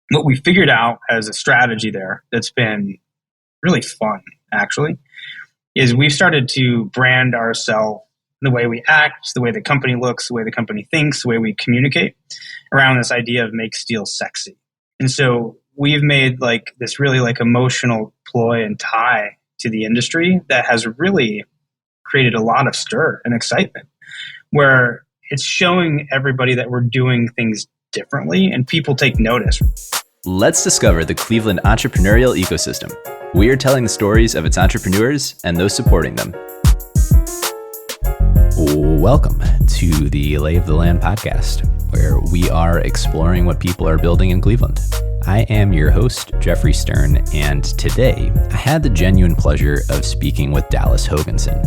What we figured out as a strategy there that's been really fun, actually, is we've started to brand ourselves, the way we act, the way the company looks, the way the company thinks, the way we communicate around this idea of make steel sexy. And so we've made like this really like emotional ploy and tie to the industry that has really created a lot of stir and excitement, where it's showing everybody that we're doing things differently and people take notice. Let's discover the Cleveland entrepreneurial ecosystem. We are telling the stories of its entrepreneurs and those supporting them. Welcome to the Lay of the Land podcast, where we are exploring what people are building in Cleveland. I am your host, Jeffrey Stern, and today I had the genuine pleasure of speaking with Dallas Hogensen.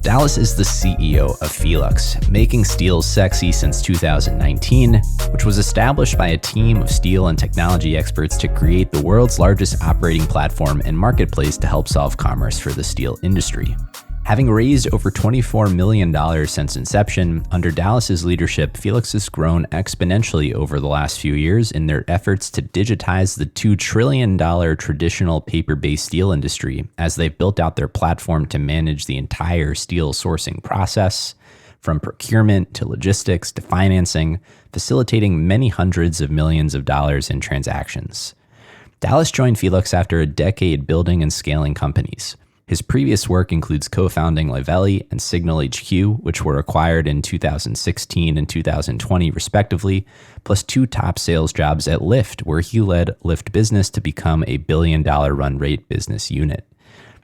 Dallas is the CEO of Felux, making steel sexy since 2019, which was established by a team of steel and technology experts to create the world's largest operating platform and marketplace to help solve commerce for the steel industry. Having raised over $24 million since inception, under Dallas's leadership, Felux has grown exponentially over the last few years in their efforts to digitize the $2 trillion traditional paper-based steel industry as they've built out their platform to manage the entire steel sourcing process, from procurement to logistics to financing, facilitating many hundreds of millions of dollars in transactions. Dallas joined Felux after a decade building and scaling companies. His previous work includes co-founding Liveli and Signal HQ, which were acquired in 2016 and 2020 respectively, plus 2 top sales jobs at Lyft, where he led Lyft Business to become a $1 billion run rate business unit.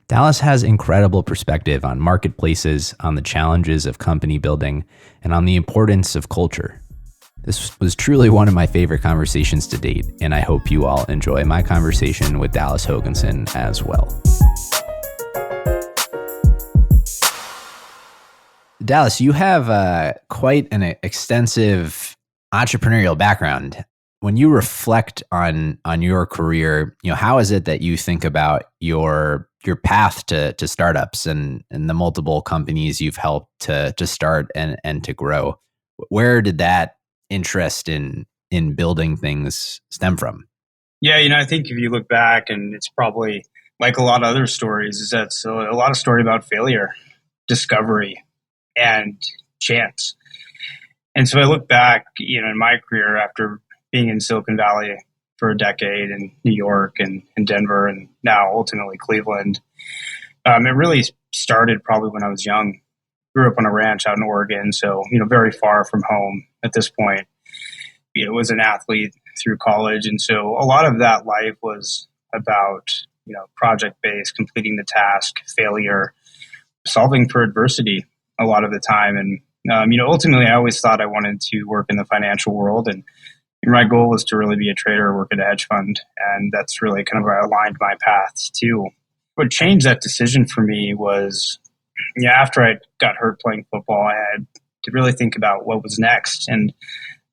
Dallas has incredible perspective on marketplaces, on the challenges of company building, and on the importance of culture. This was truly one of my favorite conversations to date, and I hope you all enjoy my conversation with Dallas Hogensen as well. Dallas, you have quite an extensive entrepreneurial background. When you reflect on your career, how is it that you think about your path to startups and the multiple companies you've helped to start and to grow? Where did that interest in building things stem from? Yeah, I think if you look back, and it's probably like a lot of other stories, is that a lot of story about failure, discovery, and chance. And so I look back, in my career after being in Silicon Valley for a decade, in New York and Denver, and now ultimately Cleveland. It really started probably when I was young. Grew up on a ranch out in Oregon, so very far from home at this point. Was an athlete through college, and so a lot of that life was about project-based, completing the task, failure, solving for adversity a lot of the time. And, ultimately I always thought I wanted to work in the financial world. And my goal was to really be a trader or work at a hedge fund. And that's really kind of where I aligned my paths to. What changed that decision for me was, after I got hurt playing football, I had to really think about what was next and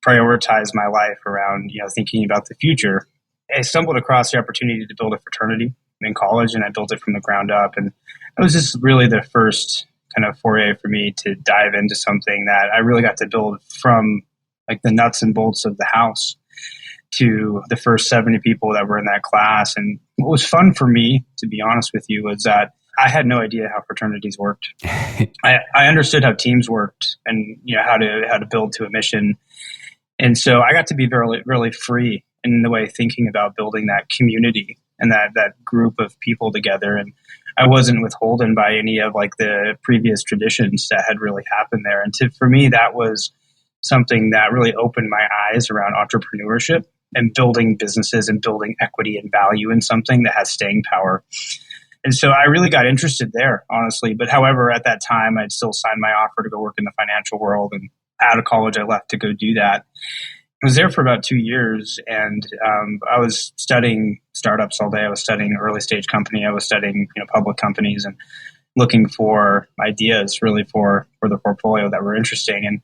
prioritize my life around, thinking about the future. I stumbled across the opportunity to build a fraternity in college, and I built it from the ground up. And it was just really the first kind of foray for me to dive into something that I really got to build from like the nuts and bolts of the house to the first 70 people that were in that class. And what was fun for me, to be honest with you, was that I had no idea how fraternities worked. I understood how teams worked and how to build to a mission. And so I got to be really, really free in the way of thinking about building that community and that group of people together. And I wasn't withholden by any of like the previous traditions that had really happened there. And for me, that was something that really opened my eyes around entrepreneurship and building businesses and building equity and value in something that has staying power. And so I really got interested there, honestly. But however, at that time, I'd still signed my offer to go work in the financial world. And out of college, I left to go do that. I was there for about 2 years, and I was studying startups all day. I was studying early stage company. I was studying public companies and looking for ideas really for the portfolio that were interesting. And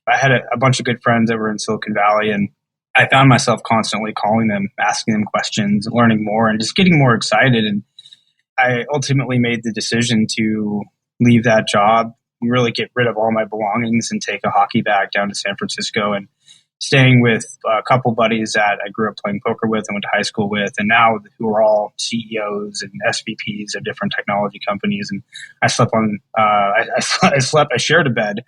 I had a bunch of good friends that were in Silicon Valley, and I found myself constantly calling them, asking them questions, learning more, and just getting more excited. And I ultimately made the decision to leave that job, really get rid of all my belongings, and take a hockey bag down to San Francisco and staying with a couple buddies that I grew up playing poker with and went to high school with, and now who are all CEOs and SVPs of different technology companies. And I slept on, I shared a bed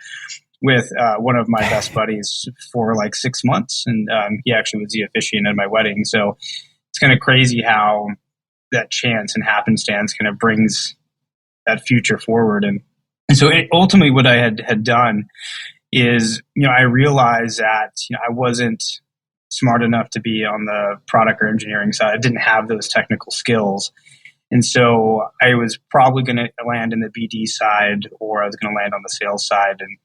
with one of my best buddies for like 6 months, and he actually was the officiant at my wedding. So it's kind of crazy how that chance and happenstance kind of brings that future forward. And so ultimately what I had done is, I realized that, I wasn't smart enough to be on the product or engineering side. I didn't have those technical skills. And so I was probably going to land in the BD side, or I was going to land on the sales side. And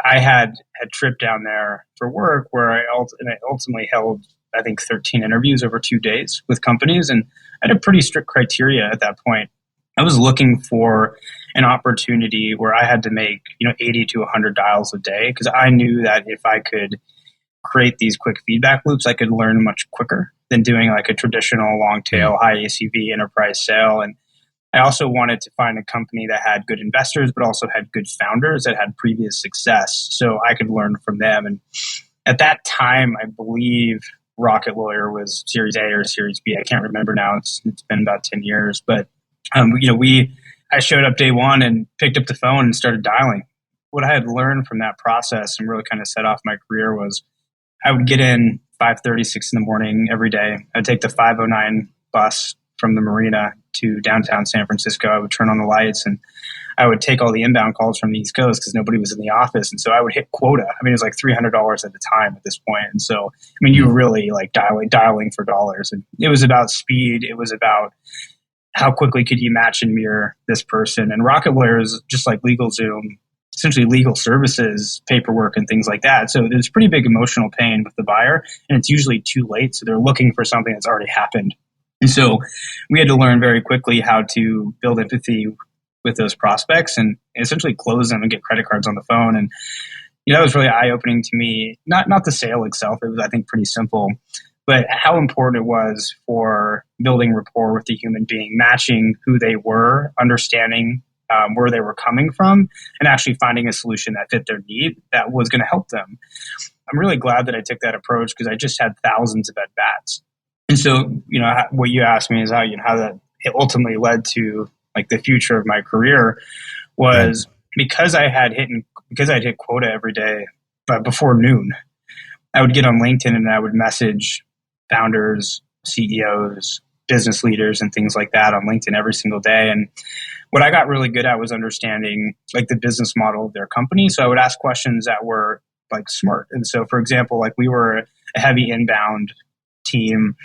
I had a trip down there for work where I ultimately held, I think, 13 interviews over 2 days with companies. And I had a pretty strict criteria at that point. I was looking for an opportunity where I had to make, 80 to 100 dials a day, because I knew that if I could create these quick feedback loops, I could learn much quicker than doing like a traditional long tail, high ACV enterprise sale. And I also wanted to find a company that had good investors, but also had good founders that had previous success, so I could learn from them. And at that time, I believe Rocket Lawyer was Series A or Series B. I can't remember now. It's been about 10 years, but I showed up day one and picked up the phone and started dialing. What I had learned from that process and really kind of set off my career was I would get in 5:30, 6 in the morning every day. I'd take the 5:09 bus from the marina to downtown San Francisco. I would turn on the lights and I would take all the inbound calls from the East Coast because nobody was in the office. And so I would hit quota. I mean, it was like $300 at the time at this point. And so, you were really like dialing for dollars. And it was about speed. It was about how quickly could you match and mirror this person. And Rocket Lawyer is just like LegalZoom, essentially legal services, paperwork, and things like that. So there's pretty big emotional pain with the buyer, and it's usually too late. So they're looking for something that's already happened. And so we had to learn very quickly how to build empathy with those prospects and essentially close them and get credit cards on the phone. And that was really eye-opening to me. Not the sale itself. It was, I think, pretty simple, but how important it was for building rapport with the human being, matching who they were, understanding where they were coming from, and actually finding a solution that fit their need that was going to help them. I'm really glad that I took that approach because I just had thousands of at-bats. And so, what you asked me is how that it ultimately led to like the future of my career was because I had hit quota every day, but before noon, I would get on LinkedIn and I would message founders, CEOs, business leaders, and things like that on LinkedIn every single day. And what I got really good at was understanding like the business model of their company. So I would ask questions that were like smart. And so, for example, like we were a heavy inbound team,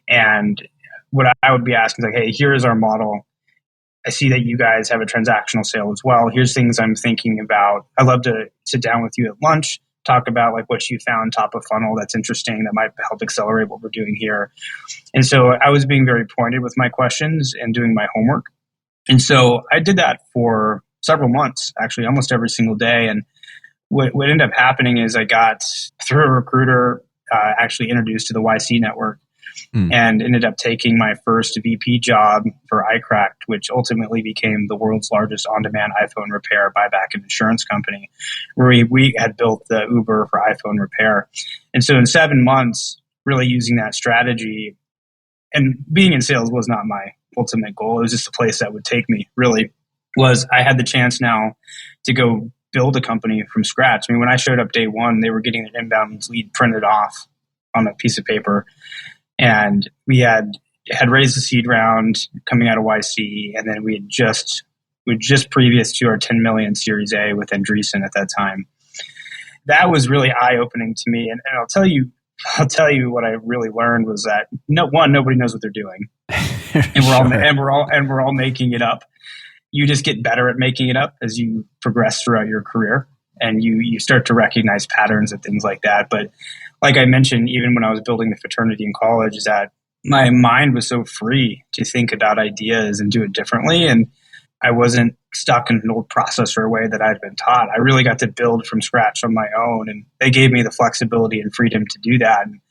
and what I would be asking is like, hey, here is our model. I see that you guys have a transactional sale as well. Here's things I'm thinking about. I'd love to sit down with you at lunch, talk about like what you found top of funnel that's interesting that might help accelerate what we're doing here. And so I was being very pointed with my questions and doing my homework. And so I did that for several months, actually almost every single day. And what ended up happening is I got, through a recruiter, actually introduced to the YC network and ended up taking my first VP job for iCracked, which ultimately became the world's largest on-demand iPhone repair, buyback, and insurance company, where we had built the Uber for iPhone repair. And so in 7 months, really using that strategy, and being in sales was not my ultimate goal. It was just a place that would take me, really, was I had the chance now to go build a company from scratch. I mean, when I showed up day one, they were getting an inbound lead printed off on a piece of paper. And we had raised the seed round coming out of YC, and then we had just previous to our 10 million Series A with Andreessen at that time. That was really eye-opening to me. And I'll tell you what I really learned was that nobody knows what they're doing. And we're all making it up. You just get better at making it up as you progress throughout your career, and you start to recognize patterns and things like that. But like I mentioned, even when I was building the fraternity in college, is that my mind was so free to think about ideas and do it differently. And I wasn't stuck in an old process or a way that I'd been taught. I really got to build from scratch on my own, and they gave me the flexibility and freedom to do that. And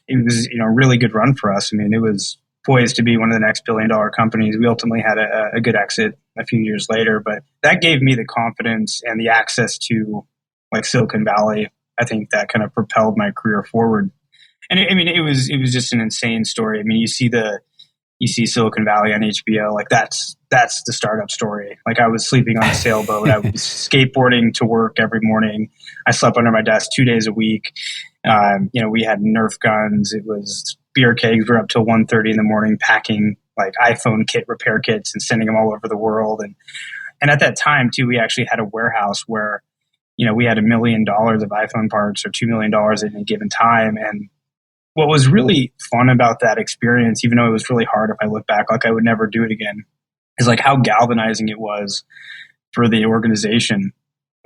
it was, a really good run for us. I mean, it was poised to be one of the next billion-dollar companies. We ultimately had a good exit a few years later, but that gave me the confidence and the access to like Silicon Valley I think that kind of propelled my career forward. And it was just an insane story. I mean, you see Silicon Valley on HBO, like that's the startup story. Like I was sleeping on a sailboat. I was skateboarding to work every morning. I slept under my desk 2 days a week. We had Nerf guns. It was beer kegs. We were up till 1:30 in the morning packing like iPhone kit repair kits and sending them all over the world. And at that time too, we actually had a warehouse where, we had $1 million of iPhone parts or $2 million at any given time. And what was really fun about that experience, even though it was really hard, if I look back, like I would never do it again, is like how galvanizing it was for the organization.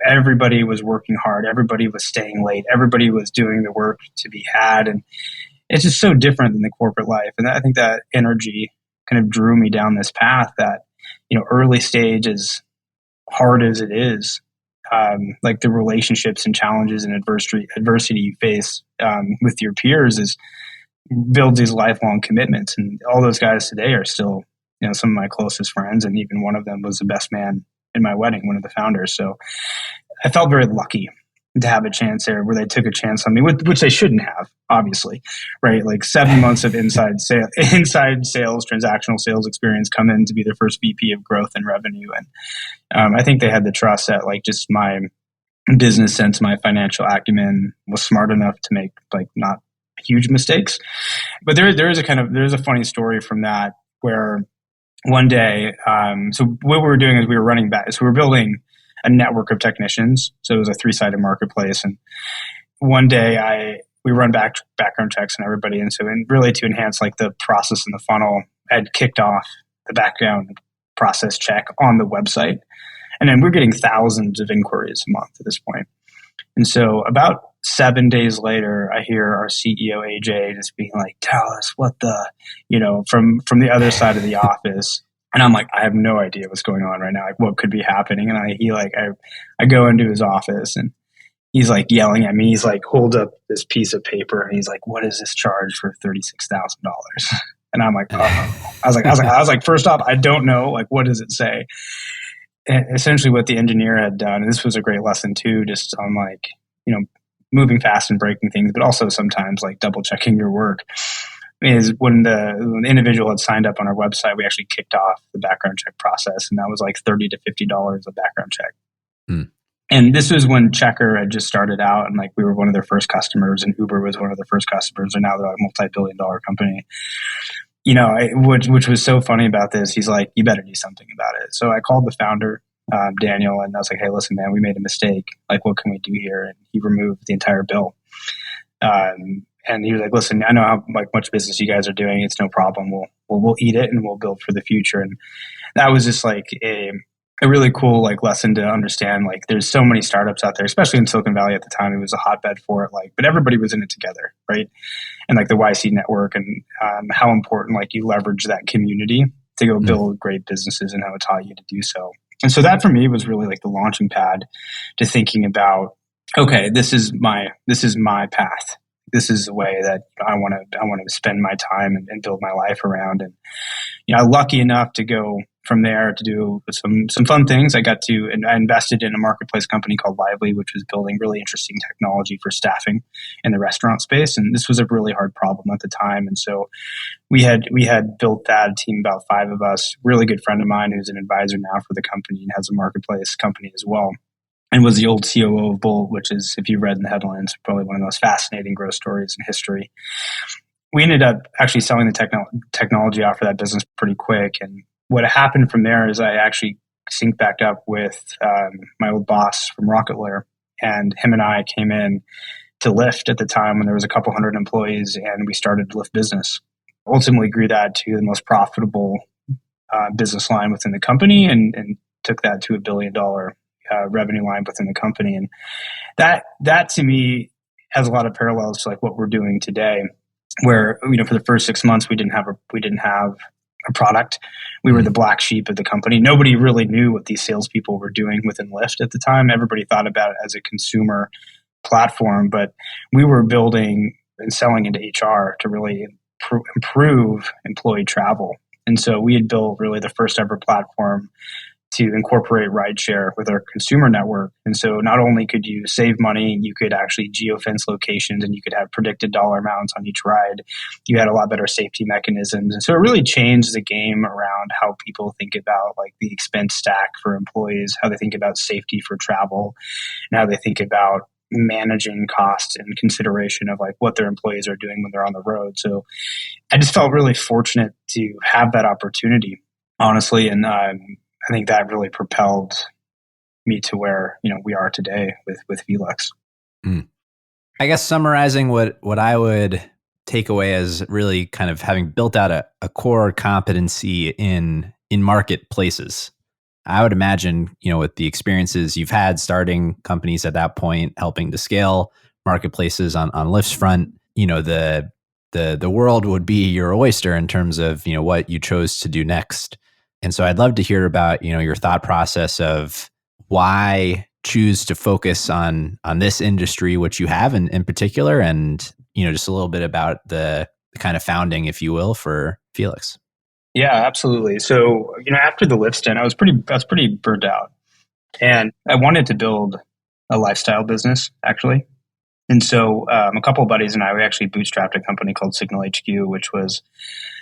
Everybody was working hard. Everybody was staying late. Everybody was doing the work to be had. And it's just so different than the corporate life. And I think that energy kind of drew me down this path that, early stage, as hard as it is, like the relationships and challenges and adversity you face with your peers is builds these lifelong commitments. And all those guys today are still, some of my closest friends. And even one of them was the best man in my wedding, one of the founders. So I felt very lucky to have a chance there where they took a chance on me, which they shouldn't have, obviously, right? Like 7 months of inside sales, transactional sales experience come in to be their first VP of growth and revenue. And I think they had the trust that like just my business sense, my financial acumen was smart enough to make like not huge mistakes. But there's a funny story from that where one day, so what we were doing is we were running back. So we were building a network of technicians. So it was a 3-sided marketplace. And one day we run background checks on everybody. And really to enhance like the process in the funnel, I'd kicked off the background process check on the website. And then we're getting thousands of inquiries a month at this point. And so about 7 days later, I hear our CEO, AJ, just being like, Dallas, what the, from the other side of the office. And I'm like, I have no idea what's going on right now. Like, what could be happening? And I go into his office and he's like yelling at me. He's like, hold up this piece of paper. And he's like, what is this charge for $36,000? And I'm like, oh. I was like, first off, I don't know. Like, what does it say? And essentially what the engineer had done, and this was a great lesson too, just on like, moving fast and breaking things, but also sometimes like double checking your work, is when the individual had signed up on our website, we actually kicked off the background check process. And that was like $30 to $50 a background check. Mm. And this was when Checker had just started out and like we were one of their first customers and Uber was one of their first customers. And now they're like a multi-billion-dollar company. Which was so funny about this. He's like, you better do something about it. So I called the founder, Daniel, and I was like, hey, listen, man, we made a mistake. Like, what can we do here? And he removed the entire bill. And he was like, listen, I know how much business you guys are doing. It's no problem. We'll eat it and we'll build for the future. And that was just like a really cool like lesson to understand. Like there's so many startups out there, especially in Silicon Valley at the time. It was a hotbed for it. But everybody was in it together, right? And like the YC network and how important like you leverage that community to go build great businesses and how it taught you to do so. And so that for me was really like the launching pad to thinking about, okay, this is my path. This is the way that I want to spend my time and build my life around. And I'm lucky enough to go from there to do some fun things. I invested in a marketplace company called Liveli, which was building really interesting technology for staffing in the restaurant space. And this was a really hard problem at the time. And so we had built that, a team, about 5 of us, really good friend of mine who's an advisor now for the company and has a marketplace company as well. And was the old COO of Bolt, which is, if you've read in the headlines, probably one of the most fascinating growth stories in history. We ended up actually selling the technology off for that business pretty quick. And what happened from there is I actually synced back up with my old boss from Rocket Layer. And him and I came in to Lyft at the time when there was a couple hundred employees, and we started Lyft Business. Ultimately grew that to the most profitable business line within the company and took that to $1 billion revenue line within the company. And that to me has a lot of parallels to like what we're doing today, where, for the first 6 months, we didn't have a product. We were the black sheep of the company. Nobody really knew what these salespeople were doing within Lyft at the time. Everybody thought about it as a consumer platform, but we were building and selling into HR to really improve employee travel. And so we had built really the first ever platform to incorporate rideshare with our consumer network. And so not only could you save money, you could actually geofence locations and you could have predicted dollar amounts on each ride. You had a lot better safety mechanisms. And so it really changed the game around how people think about like the expense stack for employees, how they think about safety for travel, and how they think about managing costs and consideration of like what their employees are doing when they're on the road. So I just felt really fortunate to have that opportunity, honestly. And I think that really propelled me to where, we are today with Felux. I guess summarizing what I would take away as really kind of having built out a core competency in marketplaces. I would imagine, with the experiences you've had starting companies at that point, helping to scale marketplaces on Lyft's front, the world would be your oyster in terms of, what you chose to do next. And so I'd love to hear about, your thought process of why choose to focus on this industry, which you have in particular, and, just a little bit about the kind of founding, if you will, for Felux. Yeah, absolutely. So, after the Lyft stint, I was pretty burnt out, and I wanted to build a lifestyle business, actually. And so, a couple of buddies and I, we actually bootstrapped a company called Signal HQ, which was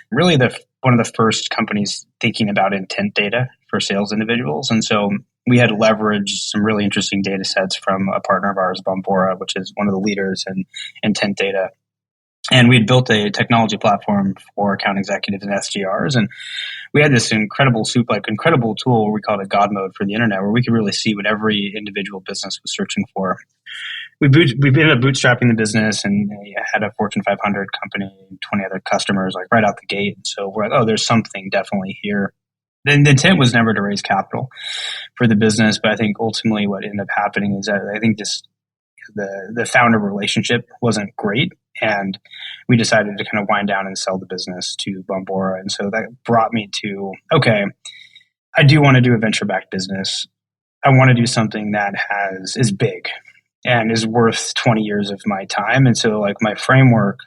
really one of the first companies thinking about intent data for sales individuals. And so we had leveraged some really interesting data sets from a partner of ours, Bombora, which is one of the leaders in intent data. And we had built a technology platform for account executives and SDRs. And we had this incredible tool where we called it God mode for the internet, where we could really see what every individual business was searching for. We ended up bootstrapping the business and had a Fortune 500 company, 20 other customers, like right out the gate. And so we're like, oh, there's something definitely here. The intent was never to raise capital for the business, but I think ultimately what ended up happening is that I think the founder relationship wasn't great, and we decided to kind of wind down and sell the business to Bombora. And so that brought me to, okay, I do want to do a venture-backed business. I want to do something that is big and is worth 20 years of my time. And so like my framework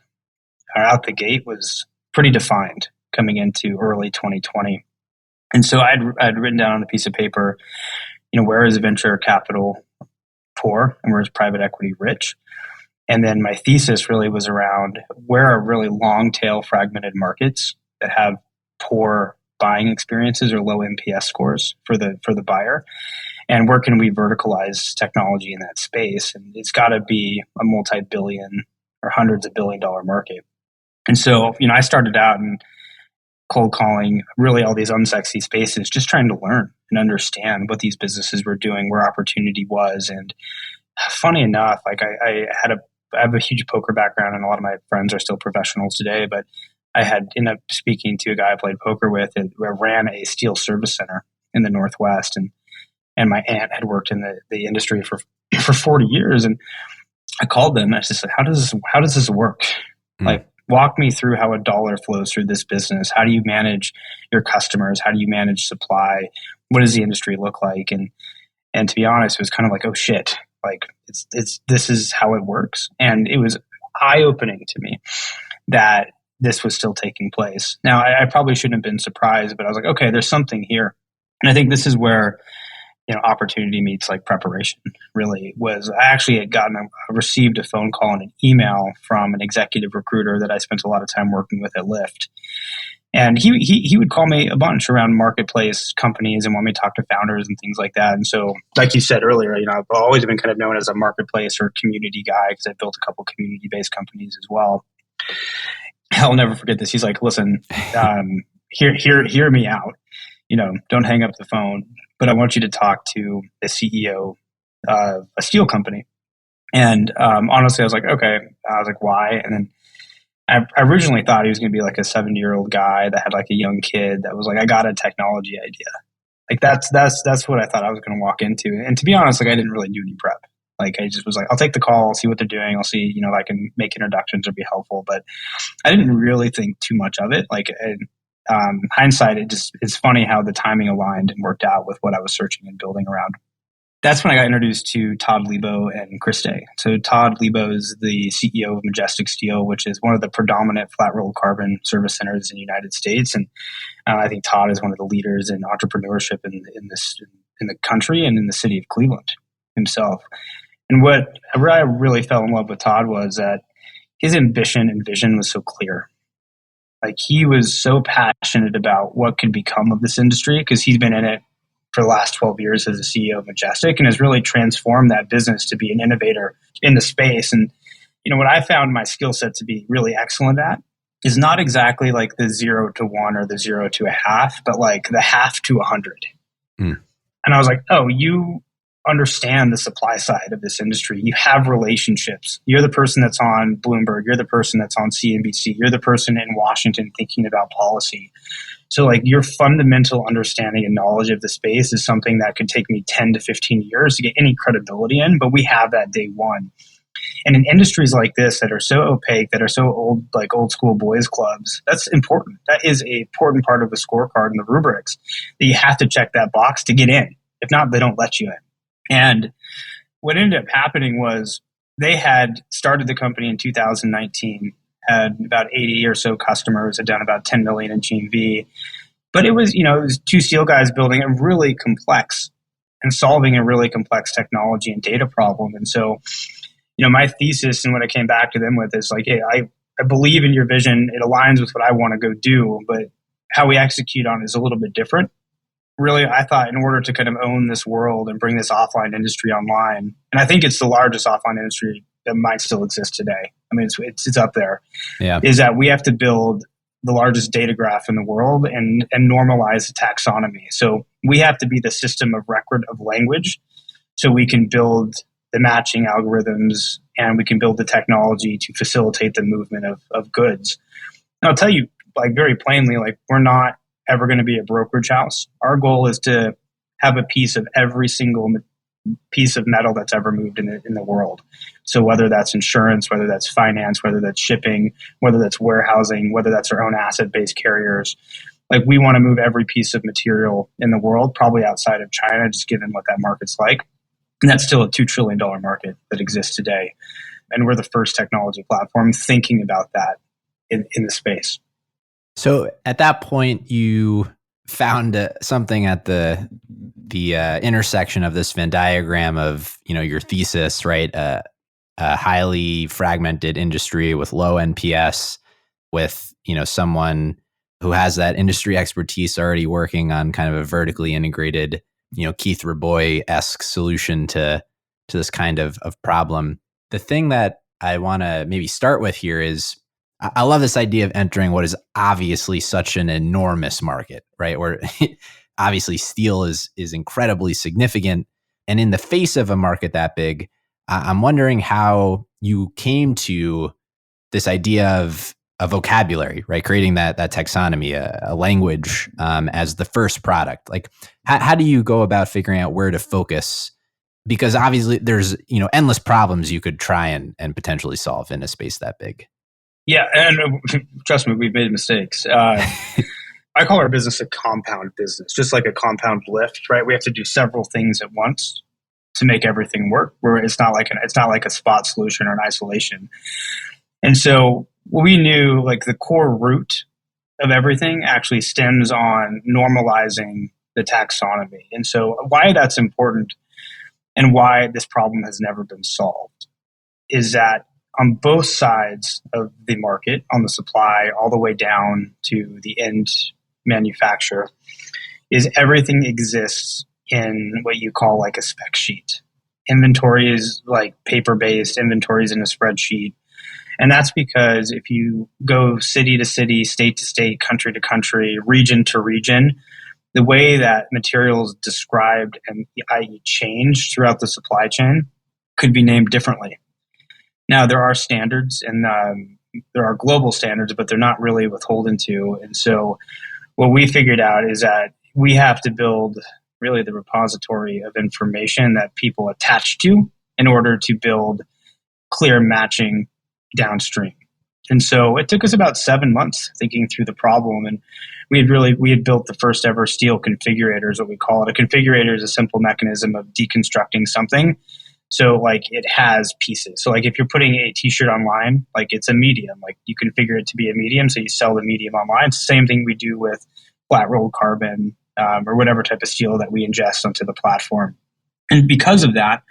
out the gate was pretty defined coming into early 2020. And so I'd written down on a piece of paper, where is venture capital poor and where is private equity rich? And then my thesis really was around where are really long tail fragmented markets that have poor buying experiences or low NPS scores for the buyer. And where can we verticalize technology in that space? And it's got to be a multi-billion or hundreds of $billion market. And so, I started out in cold calling really all these unsexy spaces, just trying to learn and understand what these businesses were doing, where opportunity was. And funny enough, like I have a huge poker background, and a lot of my friends are still professionals today, but I had ended up speaking to a guy I played poker with and ran a steel service center in the Northwest. And my aunt had worked in the industry for 40 years. And I called them and I just said, how does this work? Like, walk me through how a dollar flows through this business. How do you manage your customers? How do you manage supply? What does the industry look like? And to be honest, it was kind of like, oh shit, like this is how it works. And it was eye-opening to me that this was still taking place. Now, I probably shouldn't have been surprised, but I was like, okay, there's something here. And I think this is where opportunity meets like preparation really was. I actually had received a phone call and an email from an executive recruiter that I spent a lot of time working with at Lyft. And he would call me a bunch around marketplace companies and want me to talk to founders and things like that. And so, like you said earlier, I've always been kind of known as a marketplace or community guy because I built a couple community-based companies as well. I'll never forget this. He's like, listen, hear me out. Don't hang up the phone, but I want you to talk to the CEO of a steel company. And honestly, I was like, okay. I was like, why? And then I originally thought he was going to be like a 70-year-old guy that had like a young kid that was like, I got a technology idea. Like that's what I thought I was going to walk into. And to be honest, like I didn't really do any prep. Like I just was like, I'll take the call, see what they're doing. I'll see, if I can make introductions or be helpful. But I didn't really think too much of it. Like hindsight, it's funny how the timing aligned and worked out with what I was searching and building around. That's when I got introduced to Todd Lebo and Chris Day. So Todd Lebo is the CEO of Majestic Steel, which is one of the predominant flat rolled carbon service centers in the United States. And I think Todd is one of the leaders in entrepreneurship in the country and in the city of Cleveland himself. And where I really fell in love with Todd was that his ambition and vision was so clear. Like, he was so passionate about what could become of this industry because he's been in it for the last 12 years as a CEO of Majestic and has really transformed that business to be an innovator in the space. And, what I found my skill set to be really excellent at is not exactly like the 0 to 1 or the 0 to a half, but like the half to 100. And I was like, oh, you understand the supply side of this industry. You have relationships. You're the person that's on Bloomberg. You're the person that's on CNBC. You're the person in Washington thinking about policy. So like, your fundamental understanding and knowledge of the space is something that could take me 10 to 15 years to get any credibility in, but we have that day one. And in industries like this that are so opaque, that are so old, like old school boys clubs, that's important. That is an important part of the scorecard and the rubrics that you have to check that box to get in. If not, they don't let you in. And what ended up happening was they had started the company in 2019, had about 80 or so customers, had done about 10 million in GMV. But it was two steel guys building a really complex and solving a really complex technology and data problem. And so, my thesis and what I came back to them with is like, hey, I believe in your vision. It aligns with what I want to go do, but how we execute on it is a little bit different. Really, I thought in order to kind of own this world and bring this offline industry online, and I think it's the largest offline industry that might still exist today. I mean, it's up there. Yeah. Is that we have to build the largest data graph in the world and normalize the taxonomy. So we have to be the system of record of language, so we can build the matching algorithms and we can build the technology to facilitate the movement of goods. And I'll tell you, like, very plainly, like, we're not ever going to be a brokerage house. Our goal is to have a piece of every single piece of metal that's ever moved in the world. So whether that's insurance, whether that's finance, whether that's shipping, whether that's warehousing, whether that's our own asset-based carriers, like, we want to move every piece of material in the world, probably outside of China, just given what that market's like. And that's still a $2 trillion market that exists today. And we're the first technology platform thinking about that in the space. So at that point, you found something at the intersection of this Venn diagram of, your thesis, right? A highly fragmented industry with low NPS, with, someone who has that industry expertise already working on kind of a vertically integrated, Keith Rabois-esque solution to this kind of problem. The thing that I want to maybe start with here is, I love this idea of entering what is obviously such an enormous market, right? Where obviously steel is incredibly significant. And in the face of a market that big, I'm wondering how you came to this idea of a vocabulary, right? Creating that taxonomy, a language as the first product. Like, how do you go about figuring out where to focus? Because obviously there's, endless problems you could try and potentially solve in a space that big. Yeah, and trust me, we've made mistakes. I call our business a compound business, just like a compound lift, right? We have to do several things at once to make everything work. Where it's not like a spot solution or an isolation. And so we knew, like, the core root of everything actually stems on normalizing the taxonomy. And so why that's important and why this problem has never been solved is that on both sides of the market, on the supply all the way down to the end manufacturer, is everything exists in what you call like a spec sheet. Inventory is like paper-based, inventory is in a spreadsheet. And that's because if you go city to city, state to state, country to country, region to region, the way that material is described and i.e. changed throughout the supply chain could be named differently. Now, there are standards and there are global standards, but they're not really beholden to. And so what we figured out is that we have to build really the repository of information that people attach to in order to build clear matching downstream. And so it took us about 7 months thinking through the problem. And we had built the first ever steel configurator, is what we call it. A configurator is a simple mechanism of deconstructing something. So like it has pieces. So like if you're putting a t-shirt online, like it's a medium, like you configure it to be a medium. So you sell the medium online. It's the same thing we do with flat rolled carbon or whatever type of steel that we ingest onto the platform. And because of that,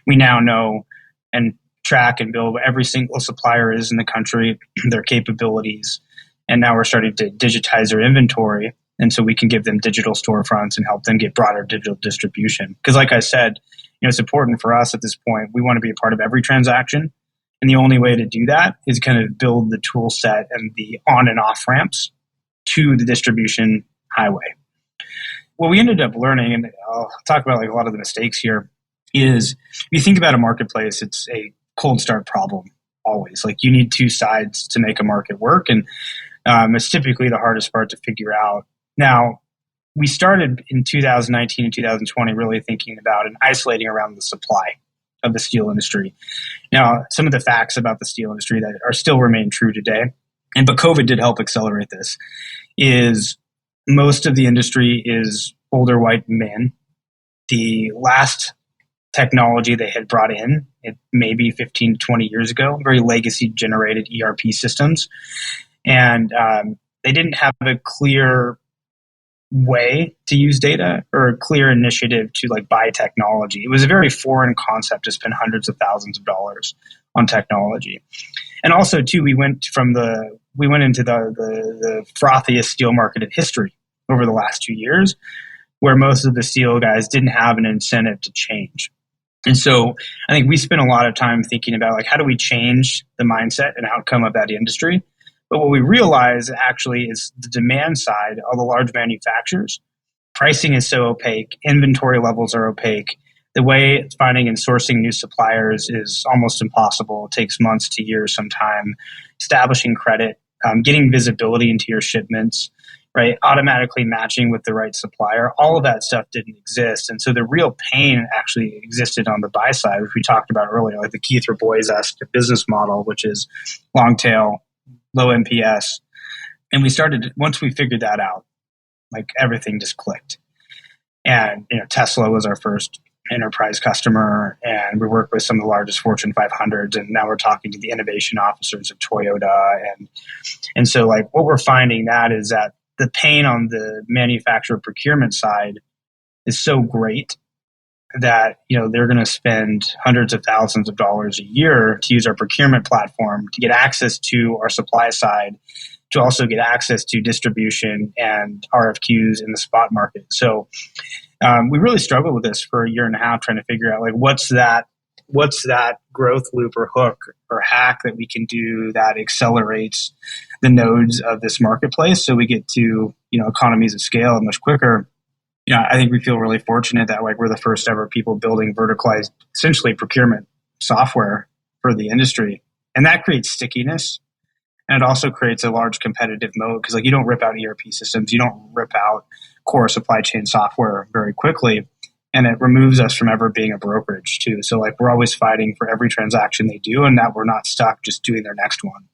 we now know and track and build every single supplier is in the country, their capabilities. And now we're starting to digitize their inventory. And so we can give them digital storefronts and help them get broader digital distribution. Because like I said, it's important for us at this point. We want to be a part of every transaction. And the only way to do that is kind of build the tool set and the on and off ramps to the distribution highway. What we ended up learning, and I'll talk about like a lot of the mistakes here, is if you think about a marketplace, it's a cold start problem always. Like you need two sides to make a market work. And it's typically the hardest part to figure out. Now, we started in 2019 and 2020 really thinking about and isolating around the supply of the steel industry. Now, some of the facts about the steel industry that are still remain true today, but COVID did help accelerate this, is most of the industry is older white men. The last technology they had brought in, it maybe 15 to 20 years ago, very legacy generated ERP systems. And they didn't have a clear way to use data or a clear initiative to like buy technology. It was a very foreign concept to spend hundreds of thousands of dollars on technology. And also too, we went into the frothiest steel market in history over the last 2 years, where most of the steel guys didn't have an incentive to change. And so I think we spent a lot of time thinking about like, how do we change the mindset and outcome of that industry? But what we realize actually is the demand side of the large manufacturers. Pricing is so opaque. Inventory levels are opaque. The way finding and sourcing new suppliers is almost impossible. It takes months to years sometime. Establishing credit, getting visibility into your shipments, right? Automatically matching with the right supplier. All of that stuff didn't exist. And so the real pain actually existed on the buy side, which we talked about earlier, like the Keith Rabois-esque business model, which is long tail, low NPS. And once we figured that out, like everything just clicked. And, Tesla was our first enterprise customer, and we work with some of the largest Fortune 500s. And now we're talking to the innovation officers of Toyota. And so like what we're finding that is that the pain on the manufacturer procurement side is so great that they're going to spend hundreds of thousands of dollars a year to use our procurement platform to get access to our supply side, to also get access to distribution and RFQs in the spot market. So we really struggled with this for a year and a half, trying to figure out like what's that growth loop or hook or hack that we can do that accelerates the nodes of this marketplace, so we get to economies of scale much quicker. I think we feel really fortunate that like we're the first ever people building verticalized, essentially procurement software for the industry, and that creates stickiness, and it also creates a large competitive moat because like you don't rip out ERP systems, you don't rip out core supply chain software very quickly, and it removes us from ever being a brokerage too. So like we're always fighting for every transaction they do, and that we're not stuck just doing their next one.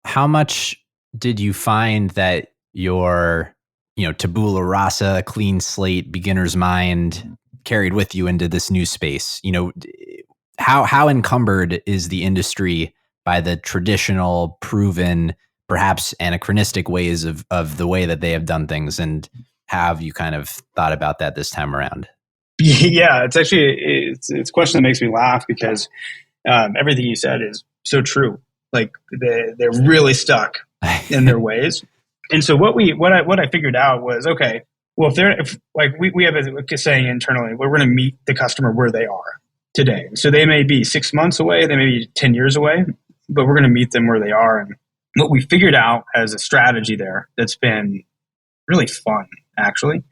How much did you find that your tabula rasa, clean slate, beginner's mind carried with you into this new space? How encumbered is the industry by the traditional, proven, perhaps anachronistic ways of the way that they have done things? And how have you kind of thought about that this time around? Yeah, it's actually it's a question that makes me laugh because everything you said is so true. Like they're really stuck in their ways. And so what I figured out was, okay, well, if we have a saying internally, we're going to meet the customer where they are today. So they may be 6 months away, they may be 10 years away, but we're going to meet them where they are. And what we figured out as a strategy there that's been really fun, actually,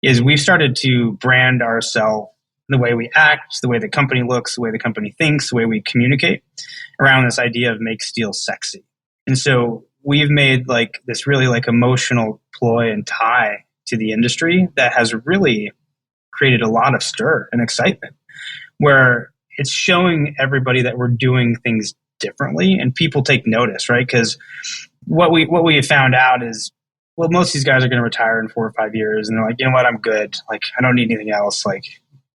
is we've started to brand ourselves, the way we act, the way the company looks, the way the company thinks, the way we communicate around this idea of make steel sexy. And so we've made like this really like emotional ploy and tie to the industry that has really created a lot of stir and excitement, where it's showing everybody that we're doing things differently, and people take notice, right? Because what we have found out is, well, most of these guys are going to retire in 4 or 5 years, and they're like, you know what, I'm good. Like, I don't need anything else. Like,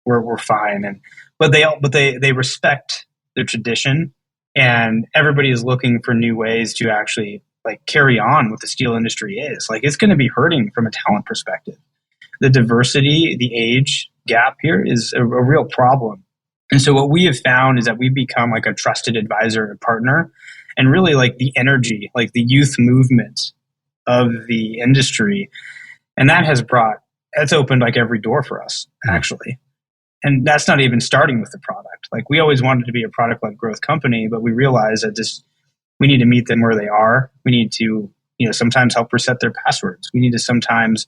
we're fine. And but they respect their tradition, and everybody is looking for new ways to actually like carry on what the steel industry is. Like, it's going to be hurting from a talent perspective. The diversity, the age gap here is a real problem. And so what we have found is that we become like a trusted advisor and partner, and really like the energy, like the youth movement of the industry. And that's opened like every door for us, actually. And that's not even starting with the product. Like, we always wanted to be a product-led growth company, but we realized that we need to meet them where they are. We need to, sometimes help reset their passwords. We need to sometimes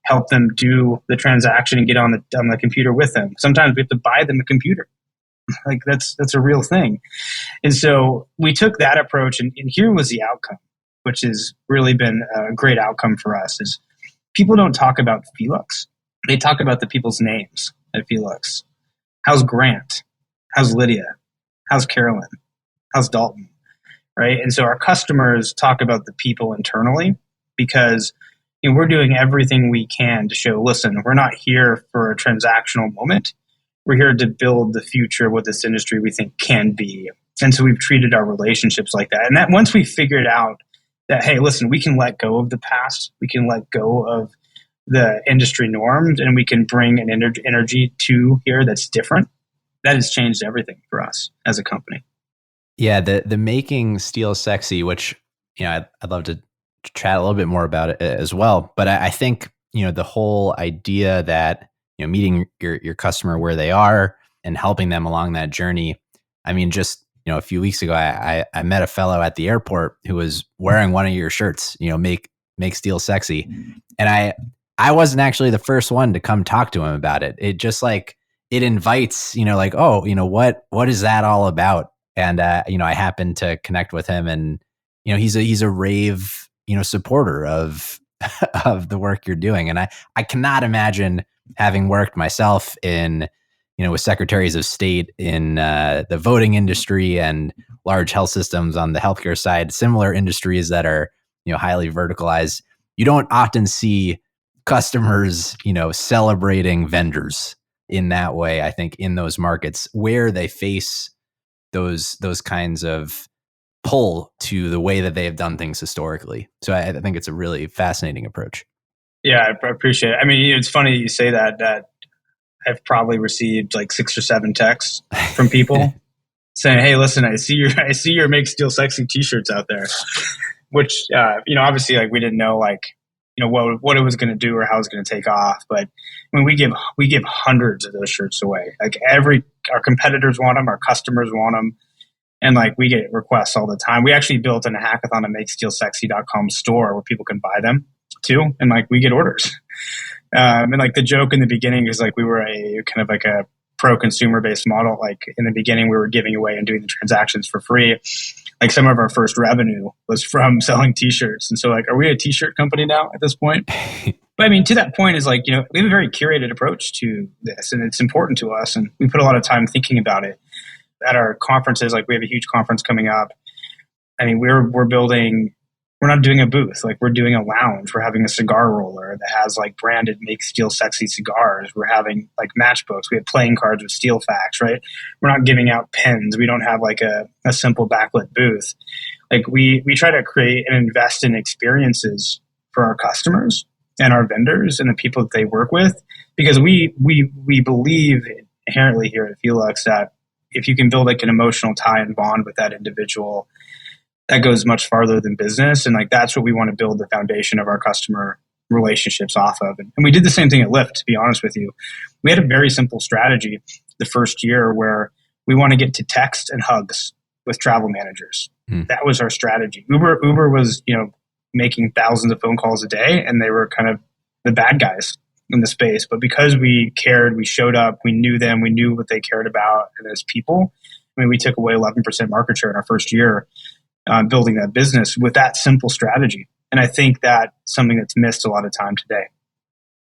help them do the transaction and get on the computer with them. Sometimes we have to buy them a computer. Like, that's a real thing. And so we took that approach, and here was the outcome, which has really been a great outcome for us, is people don't talk about Felux. They talk about the people's names at Felux. How's Grant? How's Lydia? How's Carolyn? How's Dalton? Right? And so our customers talk about the people internally, because we're doing everything we can to show, listen, we're not here for a transactional moment. We're here to build the future of what this industry we think can be. And so we've treated our relationships like that. And that once we figured out that, hey, listen, we can let go of the past, we can let go of the industry norms, and we can bring an energy to here that's different, that has changed everything for us as a company. Yeah, the making steel sexy, which I'd love to chat a little bit more about it as well. But I think the whole idea that meeting your customer where they are and helping them along that journey. I mean, just a few weeks ago, I met a fellow at the airport who was wearing one of your shirts. Make steel sexy, and I wasn't actually the first one to come talk to him about it. It just like it invites like, oh, what is that all about? And I happened to connect with him, and he's a rave supporter of of the work you're doing. And I cannot imagine, having worked myself in with secretaries of state in the voting industry and large health systems on the healthcare side, similar industries that are highly verticalized, you don't often see customers celebrating vendors in that way. I think in those markets where they face those kinds of pull to the way that they have done things historically. So I think it's a really fascinating approach. Yeah, I appreciate it. I mean, it's funny you say that I've probably received like 6 or 7 texts from people saying, "Hey, listen, I see your Make Steel Sexy t-shirts out there," which obviously, like, we didn't know what it was going to do or how it was going to take off. But I mean, we give hundreds of those shirts away. Like, our competitors want them, our customers want them. And like, we get requests all the time. We actually built a hackathon at makesteelsexy.com store where people can buy them too. And like, we get orders. And like, the joke in the beginning is like, we were a kind of like a pro consumer based model. Like, in the beginning, we were giving away and doing the transactions for free. Like, some of our first revenue was from selling t-shirts. And so like, are we a t-shirt company now at this point? But I mean, to that point is like, we have a very curated approach to this, and it's important to us. And we put a lot of time thinking about it. At our conferences, like, we have a huge conference coming up. I mean, we're not doing a booth. Like, we're doing a lounge. We're having a cigar roller that has like branded Make Steel Sexy cigars. We're having like matchbooks. We have playing cards with steel facts, right? We're not giving out pens. We don't have like a simple backlit booth. Like, we try to create and invest in experiences for our customers and our vendors and the people that they work with, because we believe inherently here at Felux that if you can build like an emotional tie and bond with that individual, that goes much farther than business. And like, that's what we want to build the foundation of our customer relationships off of. And we did the same thing at Lyft, to be honest with you. We had a very simple strategy the first year where we want to get to text and hugs with travel managers. That was our strategy. Uber was, making thousands of phone calls a day, and they were kind of the bad guys in the space. But because we cared, we showed up, we knew them, we knew what they cared about, and as people, I mean, we took away 11% market share in our first year building that business with that simple strategy. And I think that's something that's missed a lot of time today.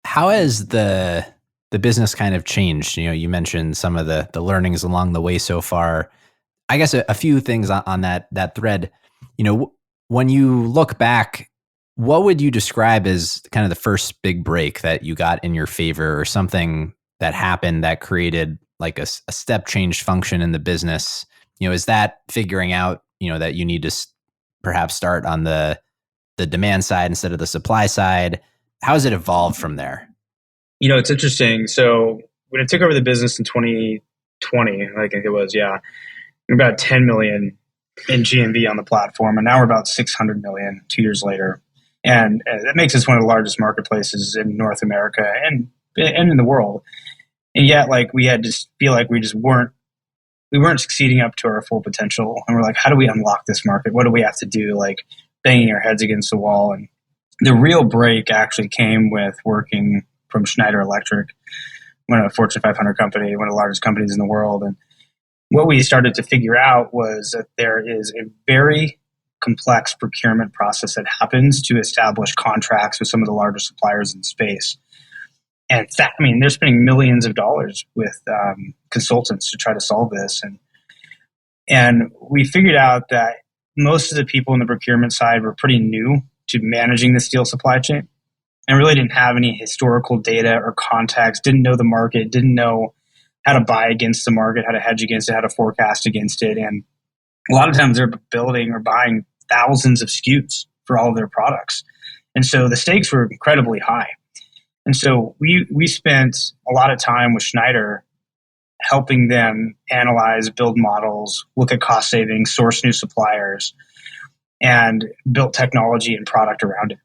How has the business kind of changed? You mentioned some of the learnings along the way so far. I guess a few things on that thread. When you look back, what would you describe as kind of the first big break that you got in your favor, or something that happened that created like a step change function in the business? Is that figuring out, that you need to perhaps start on the demand side instead of the supply side? How has it evolved from there? It's interesting. So when I took over the business in 2020, I think it was, yeah, about 10 million in GMV on the platform, and now we're about 600 million 2 years later. And that makes us one of the largest marketplaces in North America and in the world. And yet, like, we had to feel like we weren't succeeding up to our full potential. And we're like, how do we unlock this market? What do we have to do? Like, banging our heads against the wall. And the real break actually came with working from Schneider Electric, one of a Fortune 500 company, one of the largest companies in the world. And what we started to figure out was that there is a very complex procurement process that happens to establish contracts with some of the largest suppliers in space. And they're spending millions of dollars with consultants to try to solve this. And we figured out that most of the people in the procurement side were pretty new to managing the steel supply chain and really didn't have any historical data or context, didn't know the market, didn't know how to buy against the market, how to hedge against it, how to forecast against it. And a lot of times they're building or buying thousands of SKUs for all of their products. And so the stakes were incredibly high. And so we spent a lot of time with Schneider helping them analyze, build models, look at cost savings, source new suppliers, and built technology and product around it.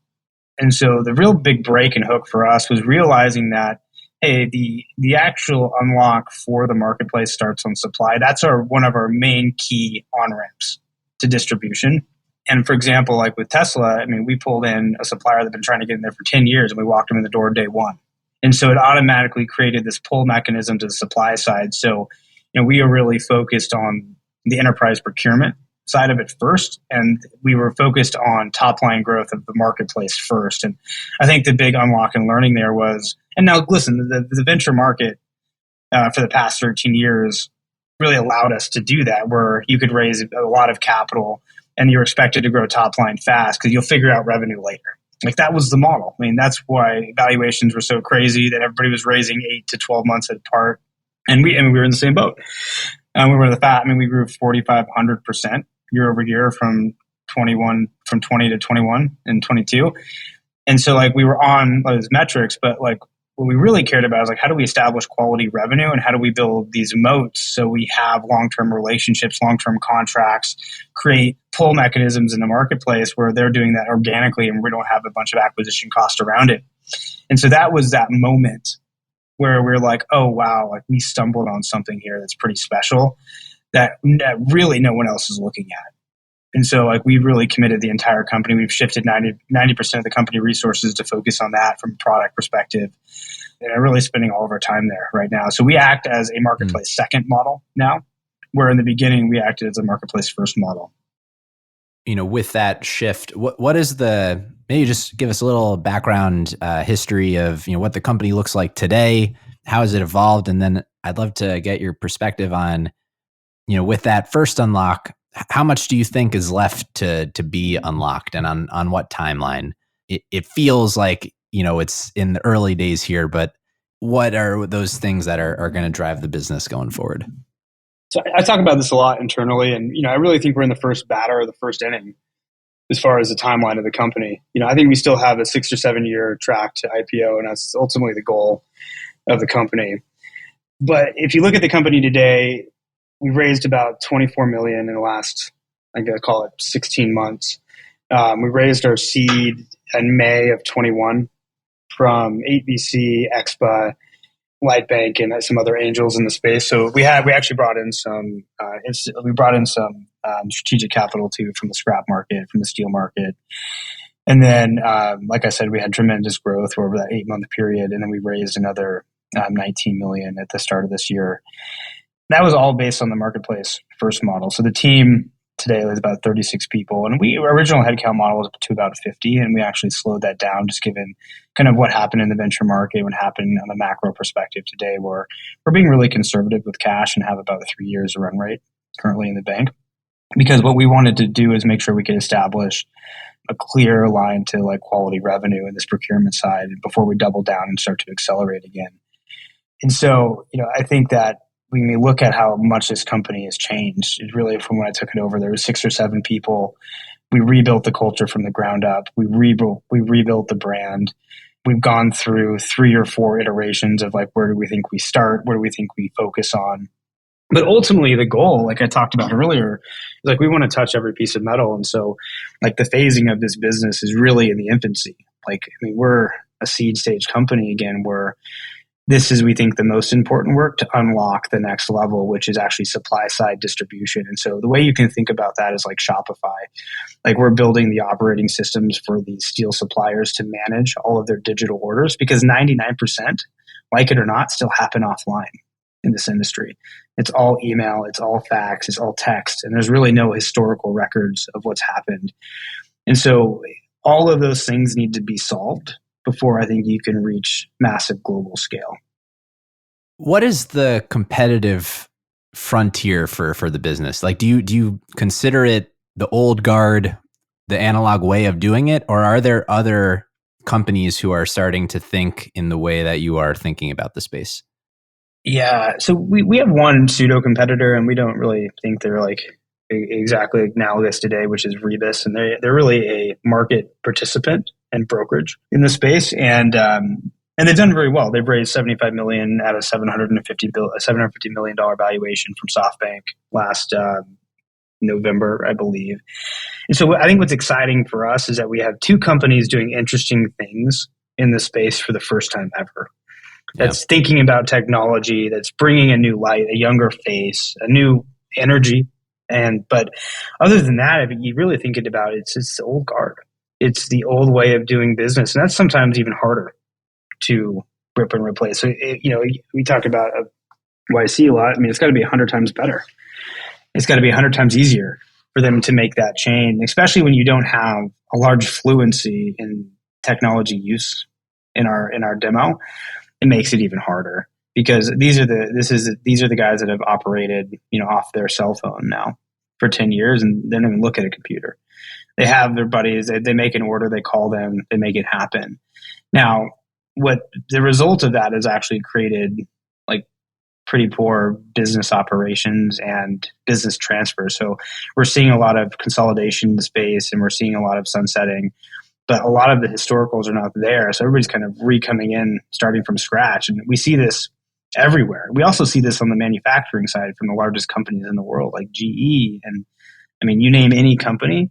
And so the real big break and hook for us was realizing that, hey, the actual unlock for the marketplace starts on supply. That's one of our main key on-ramps to distribution. And for example, like with Tesla, we pulled in a supplier that had been trying to get in there for 10 years and we walked them in the door day one. And so it automatically created this pull mechanism to the supply side. So, we are really focused on the enterprise procurement side of it first. And we were focused on top line growth of the marketplace first. And I think the big unlock and learning there was, and now listen, the venture market for the past 13 years really allowed us to do that, where you could raise a lot of capital and you're expected to grow top line fast because you'll figure out revenue later. Like, that was the model. That's why valuations were so crazy that everybody was raising 8 to 12 months apart. And we were in the same boat. We were we grew 4,500% year over year from 20 to 21 and 22. And so we were on those metrics, but what we really cared about is how do we establish quality revenue and how do we build these moats so we have long-term relationships, long-term contracts, create pull mechanisms in the marketplace where they're doing that organically and we don't have a bunch of acquisition cost around it. And so that was that moment where we're like, oh, wow, we stumbled on something here that's pretty special that really no one else is looking at. And so we really committed the entire company. We've shifted 90% of the company resources to focus on that from a product perspective. And are really spending all of our time there right now. So we act as a marketplace second model now, where in the beginning we acted as a marketplace first model. With that shift, what is maybe just give us a little background history of, what the company looks like today, how has it evolved? And then I'd love to get your perspective on, with that first unlock, how much do you think is left to be unlocked and on what timeline? It feels like, it's in the early days here, but what are those things that are going to drive the business going forward? So I talk about this a lot internally, and I really think we're in the first batter or the first inning as far as the timeline of the company. I think we still have a 6 or 7 year track to IPO, and that's ultimately the goal of the company. But if you look at the company today, we raised about 24 million in the last, I'm going to call it 16 months. We raised our seed in May of 21 from 8VC, Expa, Lightbank, and some other angels in the space. So we actually brought in some strategic capital too from the scrap market, from the steel market. And then, like I said, we had tremendous growth over that 8-month period. And then we raised another 19 million at the start of this year. That was all based on the marketplace first model. So the team today is about 36 people. And our original headcount model was up to about 50. And we actually slowed that down just given kind of what happened in the venture market, what happened on the macro perspective today, where we're being really conservative with cash and have about 3 years of run rate. currently in the bank, because what we wanted to do is make sure we could establish a clear line to like quality revenue in this procurement side before we double down and start to accelerate again. And so, I think that when we look at how much this company has changed, it really, from when I took it over, there were 6 or 7 people. We rebuilt the culture from the ground up. We rebuilt the brand. We've gone through 3 or 4 iterations of like, where do we think we start? Where do we think we focus on? But ultimately, the goal, like I talked about earlier, is like we want to touch every piece of metal. And so, like the phasing of this business is really in the infancy. Like, I mean, we're a seed stage company again, where this is, we think, the most important work to unlock the next level, which is actually supply side distribution. And so the way you can think about that is like Shopify. Like we're building the operating systems for these steel suppliers to manage all of their digital orders, because 99%, like it or not, still happen offline in this industry. It's all email, it's all fax, it's all text, and there's really no historical records of what's happened. And so all of those things need to be solved before I think you can reach massive global scale. What is the competitive frontier for the business? Like, do you consider it the old guard, the analog way of doing it, or are there other companies who are starting to think in the way that you are thinking about the space? Yeah, so we have one pseudo competitor, and we don't really think they're like exactly analogous today, which is Rebus, and they're really a market participant and brokerage in the space, and they've done very well. They've raised $75 million out of $750 million valuation from SoftBank last November, I believe. And so I think what's exciting for us is that we have 2 companies doing interesting things in the space for the first time ever. That's thinking about technology, that's bringing a new light, a younger face, a new energy. But other than that, if you really think about it, it's the old guard. It's the old way of doing business. And that's sometimes even harder to rip and replace. So, we talk about YC a lot. I mean, it's got to be 100 times better. It's got to be 100 times easier for them to make that change, especially when you don't have a large fluency in technology use in our demo. It makes it even harder, because these are the guys that have operated, off their cell phone now for 10 years, and they don't even look at a computer. They have their buddies, they make an order, they call them, they make it happen. Now, what the result of that has actually created like pretty poor business operations and business transfer. So we're seeing a lot of consolidation in the space, and we're seeing a lot of sunsetting. But a lot of the historicals are not there. So everybody's kind of coming in, starting from scratch. And we see this everywhere. We also see this on the manufacturing side from the largest companies in the world, like GE. And I mean, you name any company,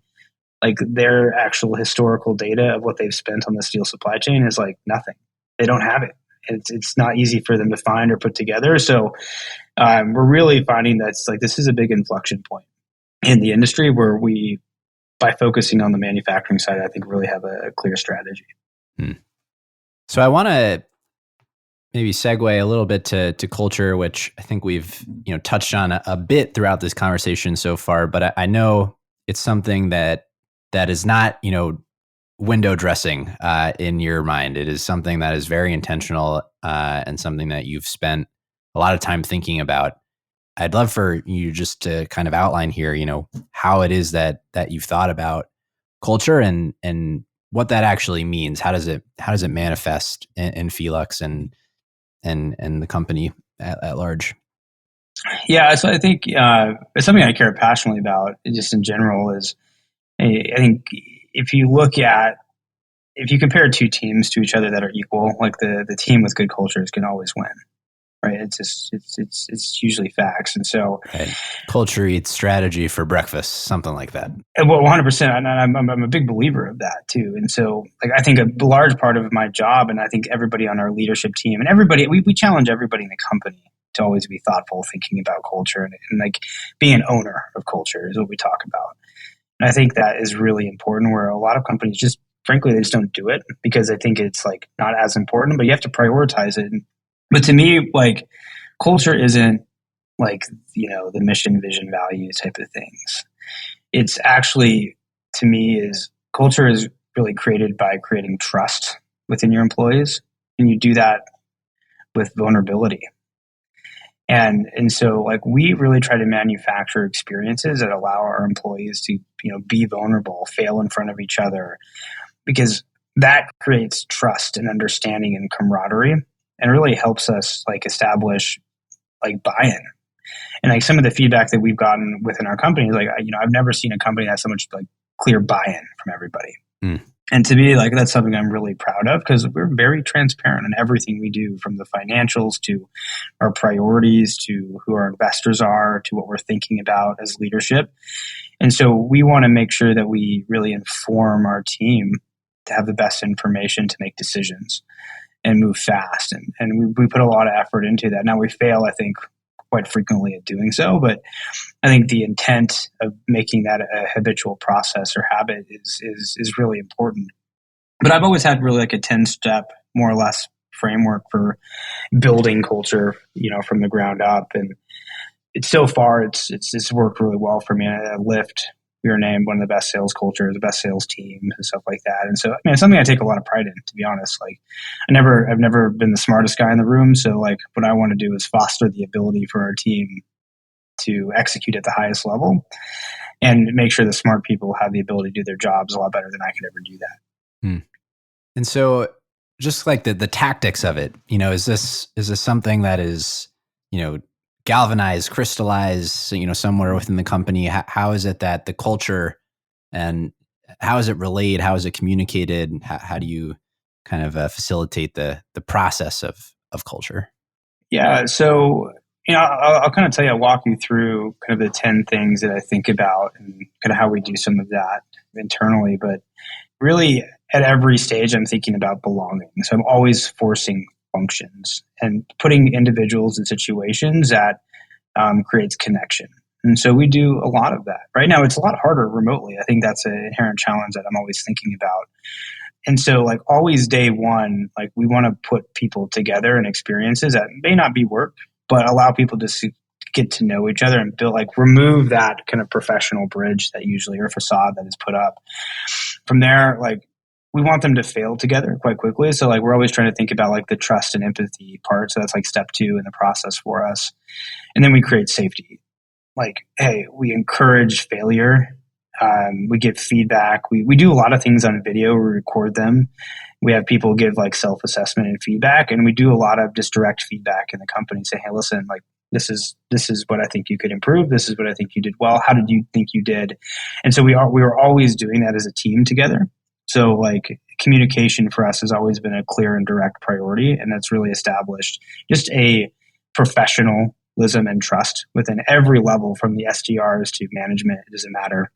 like their actual historical data of what they've spent on the steel supply chain is like nothing. They don't have it. It's not easy for them to find or put together. So we're really finding that this is a big inflection point in the industry, where we, by focusing on the manufacturing side, I think really have a clear strategy. So I want to maybe segue a little bit to culture, which I think we've touched on a bit throughout this conversation so far. But I know it's something that is not window dressing in your mind. It is something that is very intentional and something that you've spent a lot of time thinking about. I'd love for you just to kind of outline here, how it is that you've thought about culture and what that actually means. How does it manifest in Felux and the company at large? Yeah, so I think it's something I care passionately about, just in general. Is I think if you compare 2 teams to each other that are equal, like the team with good cultures can always win. Right. It's usually facts. And so culture eats strategy for breakfast, something like that. Well, 100%. And I'm a big believer of that too. And so I think a large part of my job, and I think everybody on our leadership team and everybody, we challenge everybody in the company to always be thoughtful, thinking about culture and like being an owner of culture is what we talk about. And I think that is really important, where a lot of companies just, frankly, they just don't do it because they think it's like not as important, but you have to prioritize it. But to me, like culture isn't like, the mission, vision, value type of things. It's actually, to me, culture is really created by creating trust within your employees. And you do that with vulnerability. And so like we really try to manufacture experiences that allow our employees to, be vulnerable, fail in front of each other, because that creates trust and understanding and camaraderie and really helps us like establish like buy-in. And like some of the feedback that we've gotten within our company is like, I've never seen a company that has so much like clear buy-in from everybody. Mm. And to me, like that's something I'm really proud of because we're very transparent in everything we do, from the financials to our priorities to who our investors are to what we're thinking about as leadership. And so we want to make sure that we really inform our team to have the best information to make decisions and move fast. And we put a lot of effort into that. Now we fail, I think, quite frequently at doing so, but I think the intent of making that a habitual process or habit is really important. But I've always had really like a 10-step, more or less, framework for building culture, from the ground up. And it's worked really well for me. At Lyft, we were named one of the best sales cultures, the best sales teams and stuff like that. And so, it's something I take a lot of pride in, to be honest. Like I've never been the smartest guy in the room. So like what I want to do is foster the ability for our team to execute at the highest level and make sure the smart people have the ability to do their jobs a lot better than I could ever do that. And so just like the tactics of it, is this something that is, galvanized, crystallized, somewhere within the company? How is it that the culture, and how is it relayed? How is it communicated? How do you kind of facilitate the process of culture? Yeah. So, I'll kind of tell you, I'll walk you through kind of the 10 things that I think about and kind of how we do some of that internally. But really at every stage, I'm thinking about belonging. So I'm always forcing functions and putting individuals in situations that creates connection. And so we do a lot of that. Right now, it's a lot harder remotely. I think that's an inherent challenge that I'm always thinking about. And so like always day one, like we want to put people together in experiences that may not be work, but allow people to get to know each other and build, like remove that kind of professional bridge that usually, or facade that is put up. From there, like we want them to fail together quite quickly. So like we're always trying to think about like the trust and empathy part. So that's like step 2 in the process for us. And then we create safety. Like, hey, we encourage failure. We give feedback. We do a lot of things on video. We record them. We have people give like self-assessment and feedback, and we do a lot of just direct feedback in the company. Say, hey, listen, like this is what I think you could improve. This is what I think you did well. How did you think you did? And so we were always doing that as a team together. So like communication for us has always been a clear and direct priority, and that's really established just a professionalism and trust within every level, from the SDRs to management. It doesn't matter.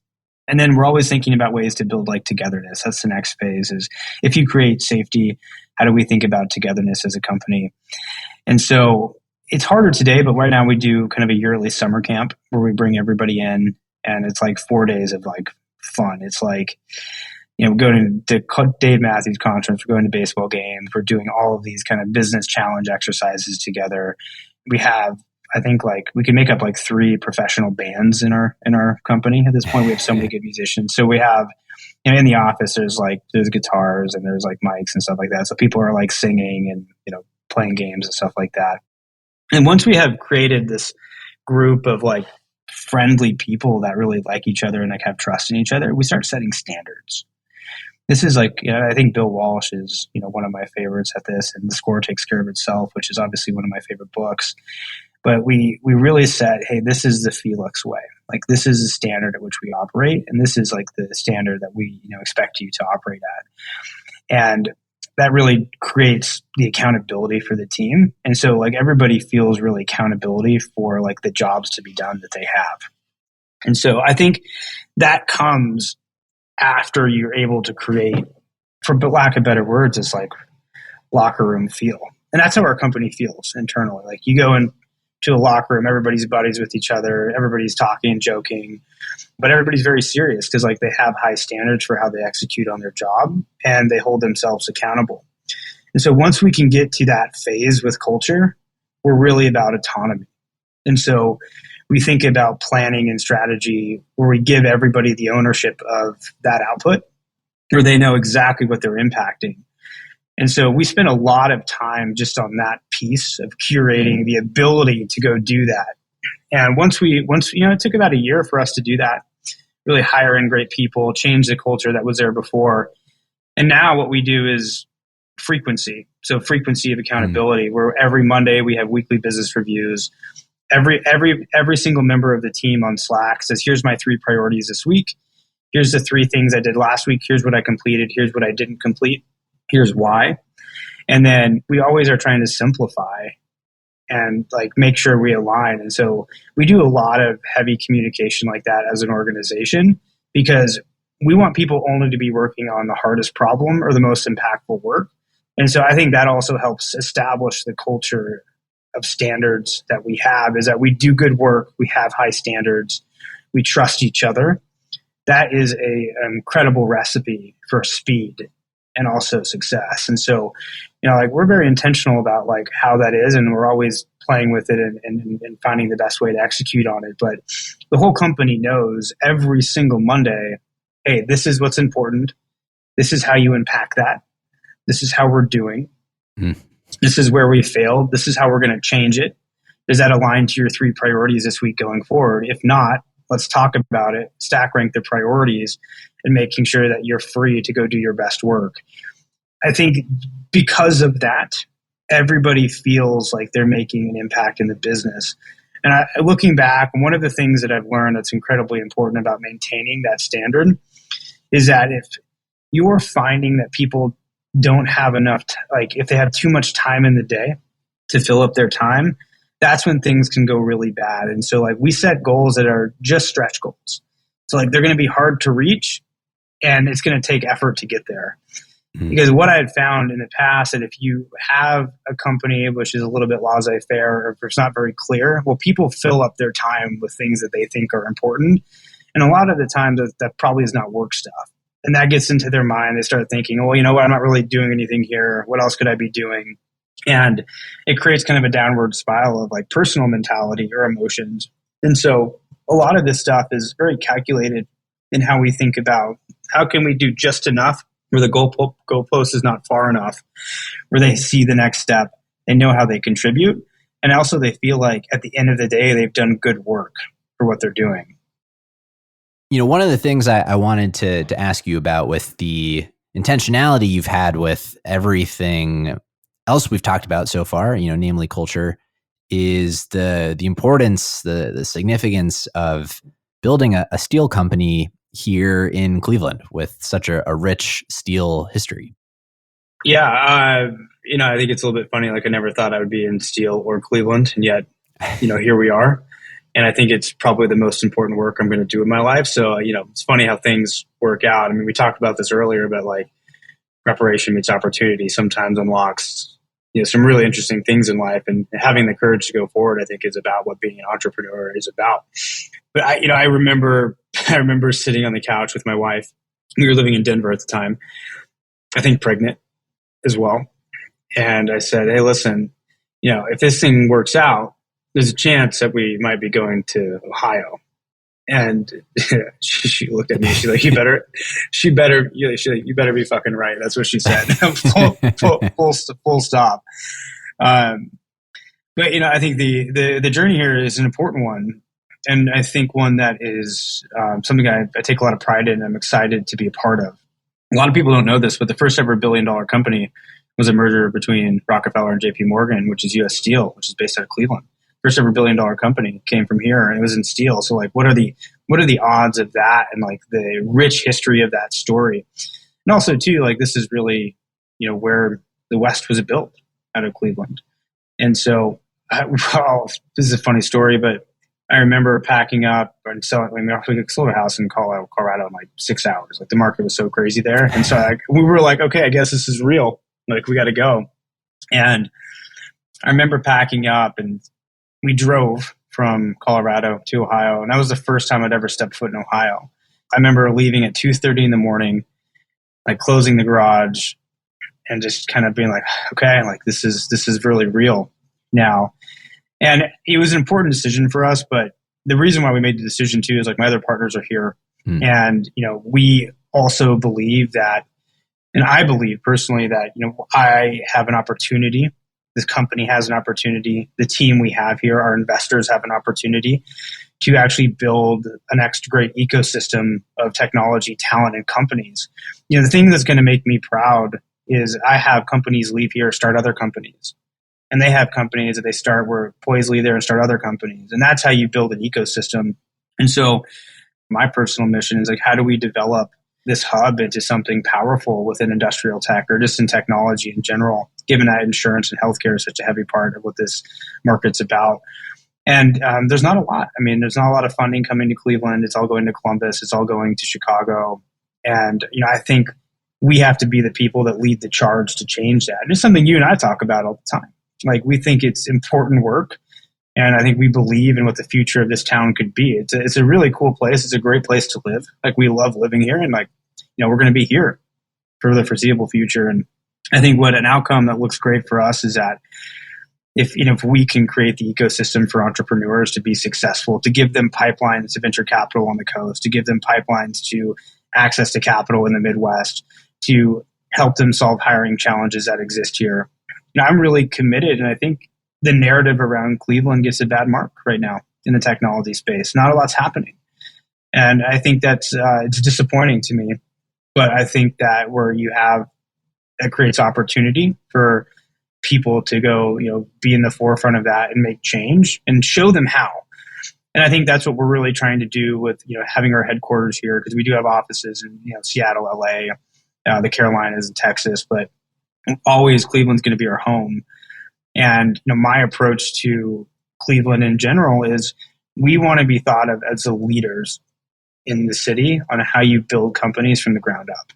And then we're always thinking about ways to build like togetherness. That's the next phase, is if you create safety, how do we think about togetherness as a company? And so it's harder today, but right now we do kind of a yearly summer camp where we bring everybody in, and it's like 4 days of like fun. It's like, we're going to Dave Matthews conference, we're going to baseball games, we're doing all of these kind of business challenge exercises together. We have, I think, like we can make up like 3 professional bands in our company at this point. We have so many good musicians. So we have, in the office, there's guitars and there's like mics and stuff like that. So people are like singing and, playing games and stuff like that. And once we have created this group of like friendly people that really like each other and like have trust in each other, we start setting standards. This is like, I think Bill Walsh is, one of my favorites at this, and The Score Takes Care of Itself, which is obviously one of my favorite books. But we really said, hey, this is the Felix way. Like this is the standard at which we operate, and this is like the standard that we expect you to operate at. And that really creates the accountability for the team. And so like everybody feels really accountability for like the jobs to be done that they have. And so I think that comes after you're able to create, for lack of better words, it's like locker room feel. And that's how our company feels internally. Like you go into a locker room, everybody's buddies with each other, everybody's talking, joking, but everybody's very serious because like they have high standards for how they execute on their job, and they hold themselves accountable. And so once we can get to that phase with culture, we're really about autonomy. And so we think about planning and strategy where we give everybody the ownership of that output, where they know exactly what they're impacting. And so we spent a lot of time just on that piece of curating the ability to go do that. And once it took about a year for us to do that, really hire in great people, change the culture that was there before. And now what we do is frequency. So frequency of accountability, where every Monday we have weekly business reviews. Every single member of the team on Slack says, here's my 3 priorities this week. Here's the 3 things I did last week. Here's what I completed. Here's what I didn't complete. Here's why. And then we always are trying to simplify and make sure we align. And so we do a lot of heavy communication like that as an organization, because we want people only to be working on the hardest problem or the most impactful work. And so I think that also helps establish the culture of standards that we have, is that we do good work, we have high standards, we trust each other. That is an incredible recipe for speed and also success. And so, we're very intentional about how that is, and we're always playing with it and finding the best way to execute on it. But the whole company knows every single Monday, hey, this is what's important. This is how you unpack that. This is how we're doing. This is where we failed. This is how we're going to change it. Does that align to your 3 priorities this week going forward? If not, let's talk about it, stack rank the priorities, and making sure that you're free to go do your best work. I think because of that, everybody feels like they're making an impact in the business. And looking back, one of the things that I've learned that's incredibly important about maintaining that standard is that if you're finding that people don't have enough, if they have too much time in the day to fill up their time, that's when things can go really bad. And so we set goals that are just stretch goals. So they're going to be hard to reach, and it's going to take effort to get there. Because what I had found in the past, that if you have a company which is a little bit laissez-faire, or if it's not very clear, well, people fill up their time with things that they think are important. And a lot of the time that probably is not work stuff. And that gets into their mind. They start thinking, oh, you know what, I'm not really doing anything here. What else could I be doing? And it creates kind of a downward spiral of personal mentality or emotions. And so a lot of this stuff is very calculated in how we think about how can we do just enough where the goalpost is not far enough, where they see the next step, they know how they contribute, and also they feel like at the end of the day, they've done good work for what they're doing. One of the things I wanted to ask you about with the intentionality you've had with everything else we've talked about so far, namely culture, is the importance, the significance of building a steel company here in Cleveland with such a rich steel history. Yeah, I think it's a little bit funny. I never thought I would be in steel or Cleveland, and yet, here we are. And I think it's probably the most important work I'm going to do in my life. So, it's funny how things work out. I mean, we talked about this earlier, but preparation meets opportunity sometimes unlocks, some really interesting things in life. And having the courage to go forward, I think, is about what being an entrepreneur is about. But I remember sitting on the couch with my wife. We were living in Denver at the time, I think pregnant as well. And I said, hey, listen, if this thing works out, there's a chance that we might be going to Ohio. And she looked at me. She's like, you better be fucking right. That's what she said. full stop. But, I think the journey here is an important one. And I think one that is something I take a lot of pride in and I'm excited to be a part of. A lot of people don't know this, but the first ever $1 billion company was a merger between Rockefeller and JP Morgan, which is US Steel, which is based out of Cleveland. First ever $1 billion company came from here, and it was in steel. So what are the odds of that, and the rich history of that story? And also too, this is really, where the West was built, out of Cleveland. And so, this is a funny story, but I remember packing up and selling. We sold a house in Colorado in 6 hours. The market was so crazy there, and so we were okay, I guess this is real. We got to go. And I remember packing up, and we drove from Colorado to Ohio, and that was the first time I'd ever stepped foot in Ohio. I remember leaving at 2:30 in the morning, closing the garage, and just kind of being okay, this is really real now. And it was an important decision for us, but the reason why we made the decision too is my other partners are here. And, we also believe that And I believe personally that, I have an opportunity. This company has an opportunity. The team we have here, our investors have an opportunity to actually build a next great ecosystem of technology, talent, and companies. The thing that's going to make me proud is I have companies leave here, start other companies. And they have companies that they start where employees leave there and start other companies. And that's how you build an ecosystem. And so my personal mission is like, how do we develop this hub into something powerful within industrial tech or just in technology in general, given that insurance and healthcare is such a heavy part of what this market's about. And there's not a lot. I mean, there's not a lot of funding coming to Cleveland. It's all going to Columbus. It's all going to Chicago. And, I think we have to be the people that lead the charge to change that. And it's something you and I talk about all the time. Like, we think it's important work. And I think we believe in what the future of this town could be. It's a really cool place. It's a great place to live. Like, we love living here, and we're going to be here for the foreseeable future. And I think what an outcome that looks great for us is that if we can create the ecosystem for entrepreneurs to be successful, to give them pipelines to venture capital on the coast, to give them pipelines to access to capital in the Midwest, to help them solve hiring challenges that exist here. I'm really committed, and I think the narrative around Cleveland gets a bad mark right now in the technology space. Not a lot's happening. And I think that's it's disappointing to me. But I think that it creates opportunity for people to go, be in the forefront of that and make change and show them how. And I think that's what we're really trying to do with, having our headquarters here, because we do have offices in, Seattle, LA, the Carolinas and Texas, but always Cleveland's going to be our home. And my approach to Cleveland in general is we want to be thought of as the leaders in the city on how you build companies from the ground up.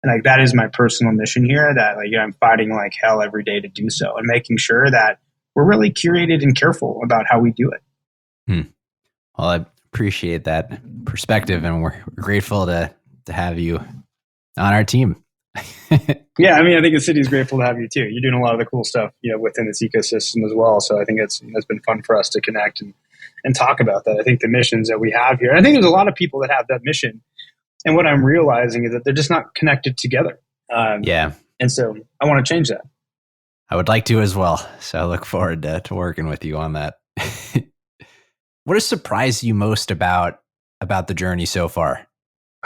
And that is my personal mission here, that I'm fighting like hell every day to do so, and making sure that we're really curated and careful about how we do it. Well, I appreciate that perspective, and we're grateful to have you on our team. Yeah, I think the city's grateful to have you too. You're doing a lot of the cool stuff, within this ecosystem as well. So I think it's been fun for us to connect and talk about that. I think the missions that we have here, I think there's a lot of people that have that mission. And what I'm realizing is that they're just not connected together. And so I want to change that. I would like to as well. So I look forward to working with you on that. What has surprised you most about the journey so far?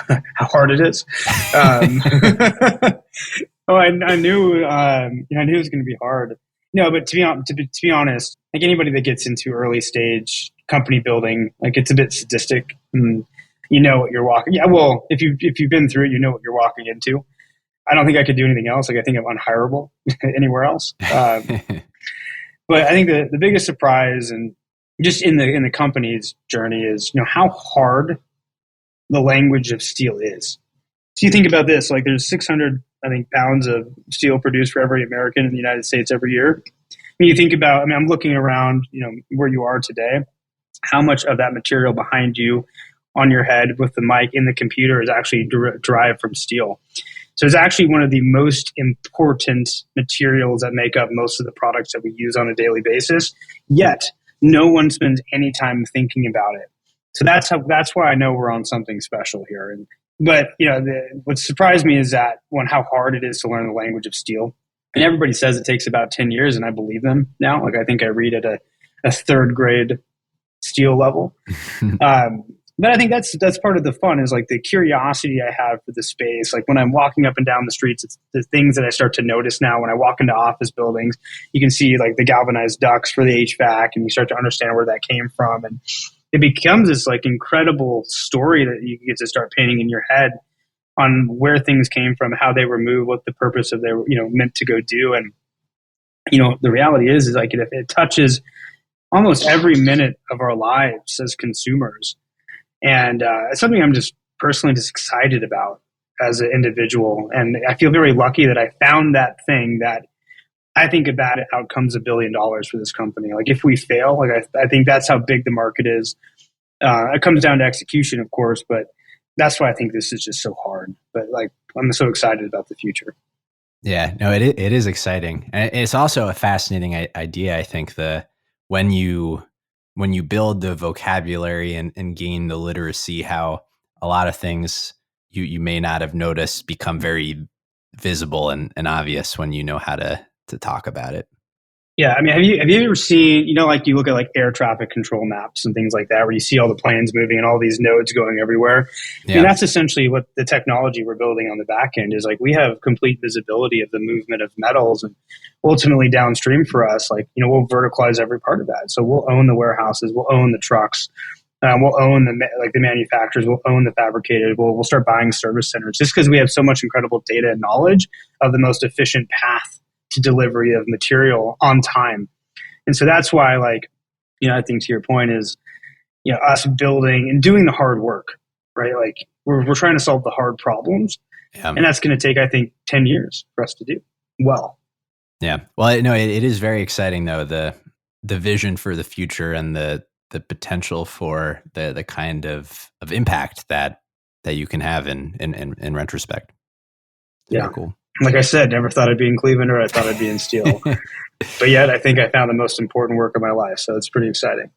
How hard it is. I knew it was going to be hard. No, but to be honest, like anybody that gets into early stage company building, it's a bit sadistic. And you know what you're walking. Yeah, well, if you've been through it, you know what you're walking into. I don't think I could do anything else. I think I'm unhireable anywhere else. But I think the biggest surprise, and just in the company's journey, is how hard the language of steel is. So you think about this, there's 600, pounds of steel produced for every American in the United States every year. When you think about, I'm looking around, where you are today, how much of that material behind you on your head with the mic in the computer is actually derived from steel. So it's actually one of the most important materials that make up most of the products that we use on a daily basis. Yet no one spends any time thinking about it. So that's why I know we're on something special here. But what surprised me is that how hard it is to learn the language of steel. And everybody says it takes about 10 years, and I believe them now. I think I read at a third grade steel level. But I think that's part of the fun, is the curiosity I have for the space. When I'm walking up and down the streets, it's the things that I start to notice now. When I walk into office buildings, you can see the galvanized ducts for the HVAC, and you start to understand where that came from. And it becomes this incredible story that you get to start painting in your head on where things came from, how they were moved, what the purpose of they were meant to go do. And the reality is it touches almost every minute of our lives as consumers. And it's something I'm just personally excited about as an individual. And I feel very lucky that I found that thing that I think about it outcomes $1 billion for this company. If we fail, I think that's how big the market is. It comes down to execution, of course, but that's why I think this is just so hard. But I'm so excited about the future. Yeah, no, it is exciting. And it's also a fascinating idea. I think when you build the vocabulary and gain the literacy, how a lot of things you may not have noticed become very visible and obvious when you know how to talk about it. Yeah, I mean, have you ever seen, like you look at like air traffic control maps and things like that, where you see all the planes moving and all these nodes going everywhere? Yeah. I mean, that's essentially what the technology we're building on the back end is. Like, we have complete visibility of the movement of metals, and ultimately downstream for us, like, we'll verticalize every part of that. So we'll own the warehouses, we'll own the trucks, we'll own the manufacturers, we'll own the fabricators, we'll start buying service centers, just because we have so much incredible data and knowledge of the most efficient path to delivery of material on time. And so that's why, like, I think to your point is, us building and doing the hard work, right? Like, we're trying to solve the hard problems. Yeah. And that's going to take, I think, 10 years for us to do well. Yeah. Well, no, it is very exciting though, the vision for the future and the potential for the kind of impact that you can have in retrospect. Yeah. Very cool. Like I said, never thought I'd be in Cleveland, or I thought I'd be in steel. But yet I think I found the most important work of my life. So it's pretty exciting.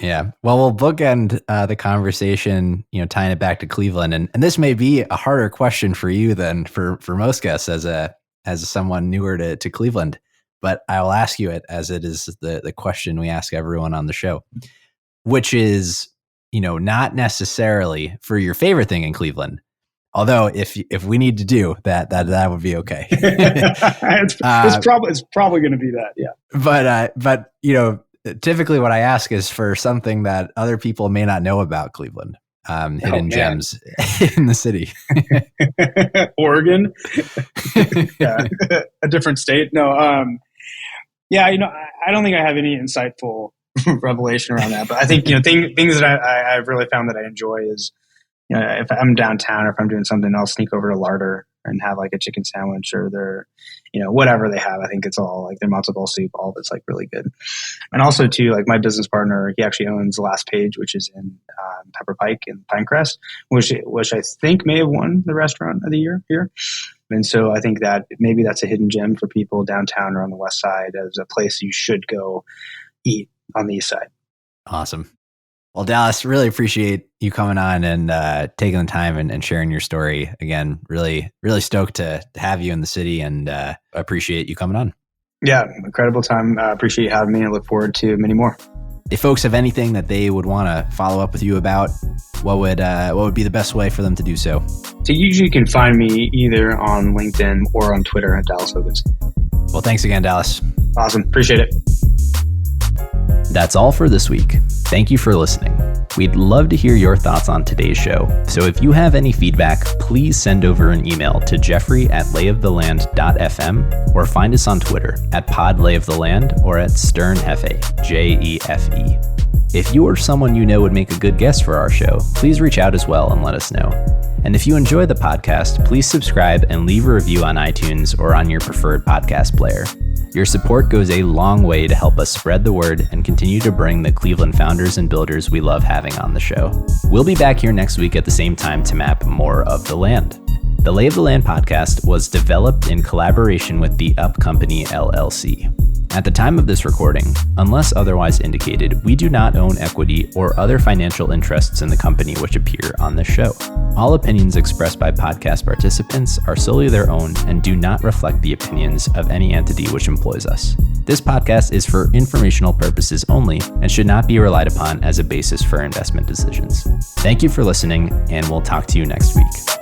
Yeah. Well, we'll bookend the conversation, tying it back to Cleveland. And this may be a harder question for you than for most guests as someone newer to Cleveland. But I will ask you it as it is the question we ask everyone on the show, which is, not necessarily for your favorite thing in Cleveland. Although if we need to do that would be okay. it's probably going to be that. Yeah. But typically what I ask is for something that other people may not know about Cleveland, hidden gems in the city. Oregon. Yeah. A different state. No. Yeah. I don't think I have any insightful revelation around that, but I think, things that I've really found that I enjoy is, if I'm downtown or if I'm doing something, I'll sneak over to Larder and have like a chicken sandwich or their, whatever they have. I think it's all like their matzo ball soup, all of it's like really good. And also too, like my business partner, he actually owns The Last Page, which is in Pepper Pike in Pinecrest, which I think may have won the restaurant of the year here. And so I think that maybe that's a hidden gem for people downtown or on the west side as a place you should go eat on the east side. Awesome. Well, Dallas, really appreciate you coming on and taking the time and sharing your story. Again, really, really stoked to have you in the city, and I appreciate you coming on. Yeah, incredible time. Appreciate you having me. I look forward to many more. If folks have anything that they would want to follow up with you about, what would be the best way for them to do so? So usually you can find me either on LinkedIn or on Twitter at Dallas Hogensen. Well, thanks again, Dallas. Awesome. Appreciate it. That's all for this week. Thank you for listening. We'd love to hear your thoughts on today's show. So if you have any feedback, please send over an email to jeffrey@layoftheland.fm or find us on Twitter at podlayoftheland or at sternhefe, JEFE. If you or someone you know would make a good guest for our show, please reach out as well and let us know. And if you enjoy the podcast, please subscribe and leave a review on iTunes or on your preferred podcast player. Your support goes a long way to help us spread the word and continue to bring the Cleveland founders and builders we love having on the show. We'll be back here next week at the same time to map more of the land. The Lay of the Land podcast was developed in collaboration with the Up Company LLC. At the time of this recording, unless otherwise indicated, we do not own equity or other financial interests in the company which appear on this show. All opinions expressed by podcast participants are solely their own and do not reflect the opinions of any entity which employs us. This podcast is for informational purposes only and should not be relied upon as a basis for investment decisions. Thank you for listening, and we'll talk to you next week.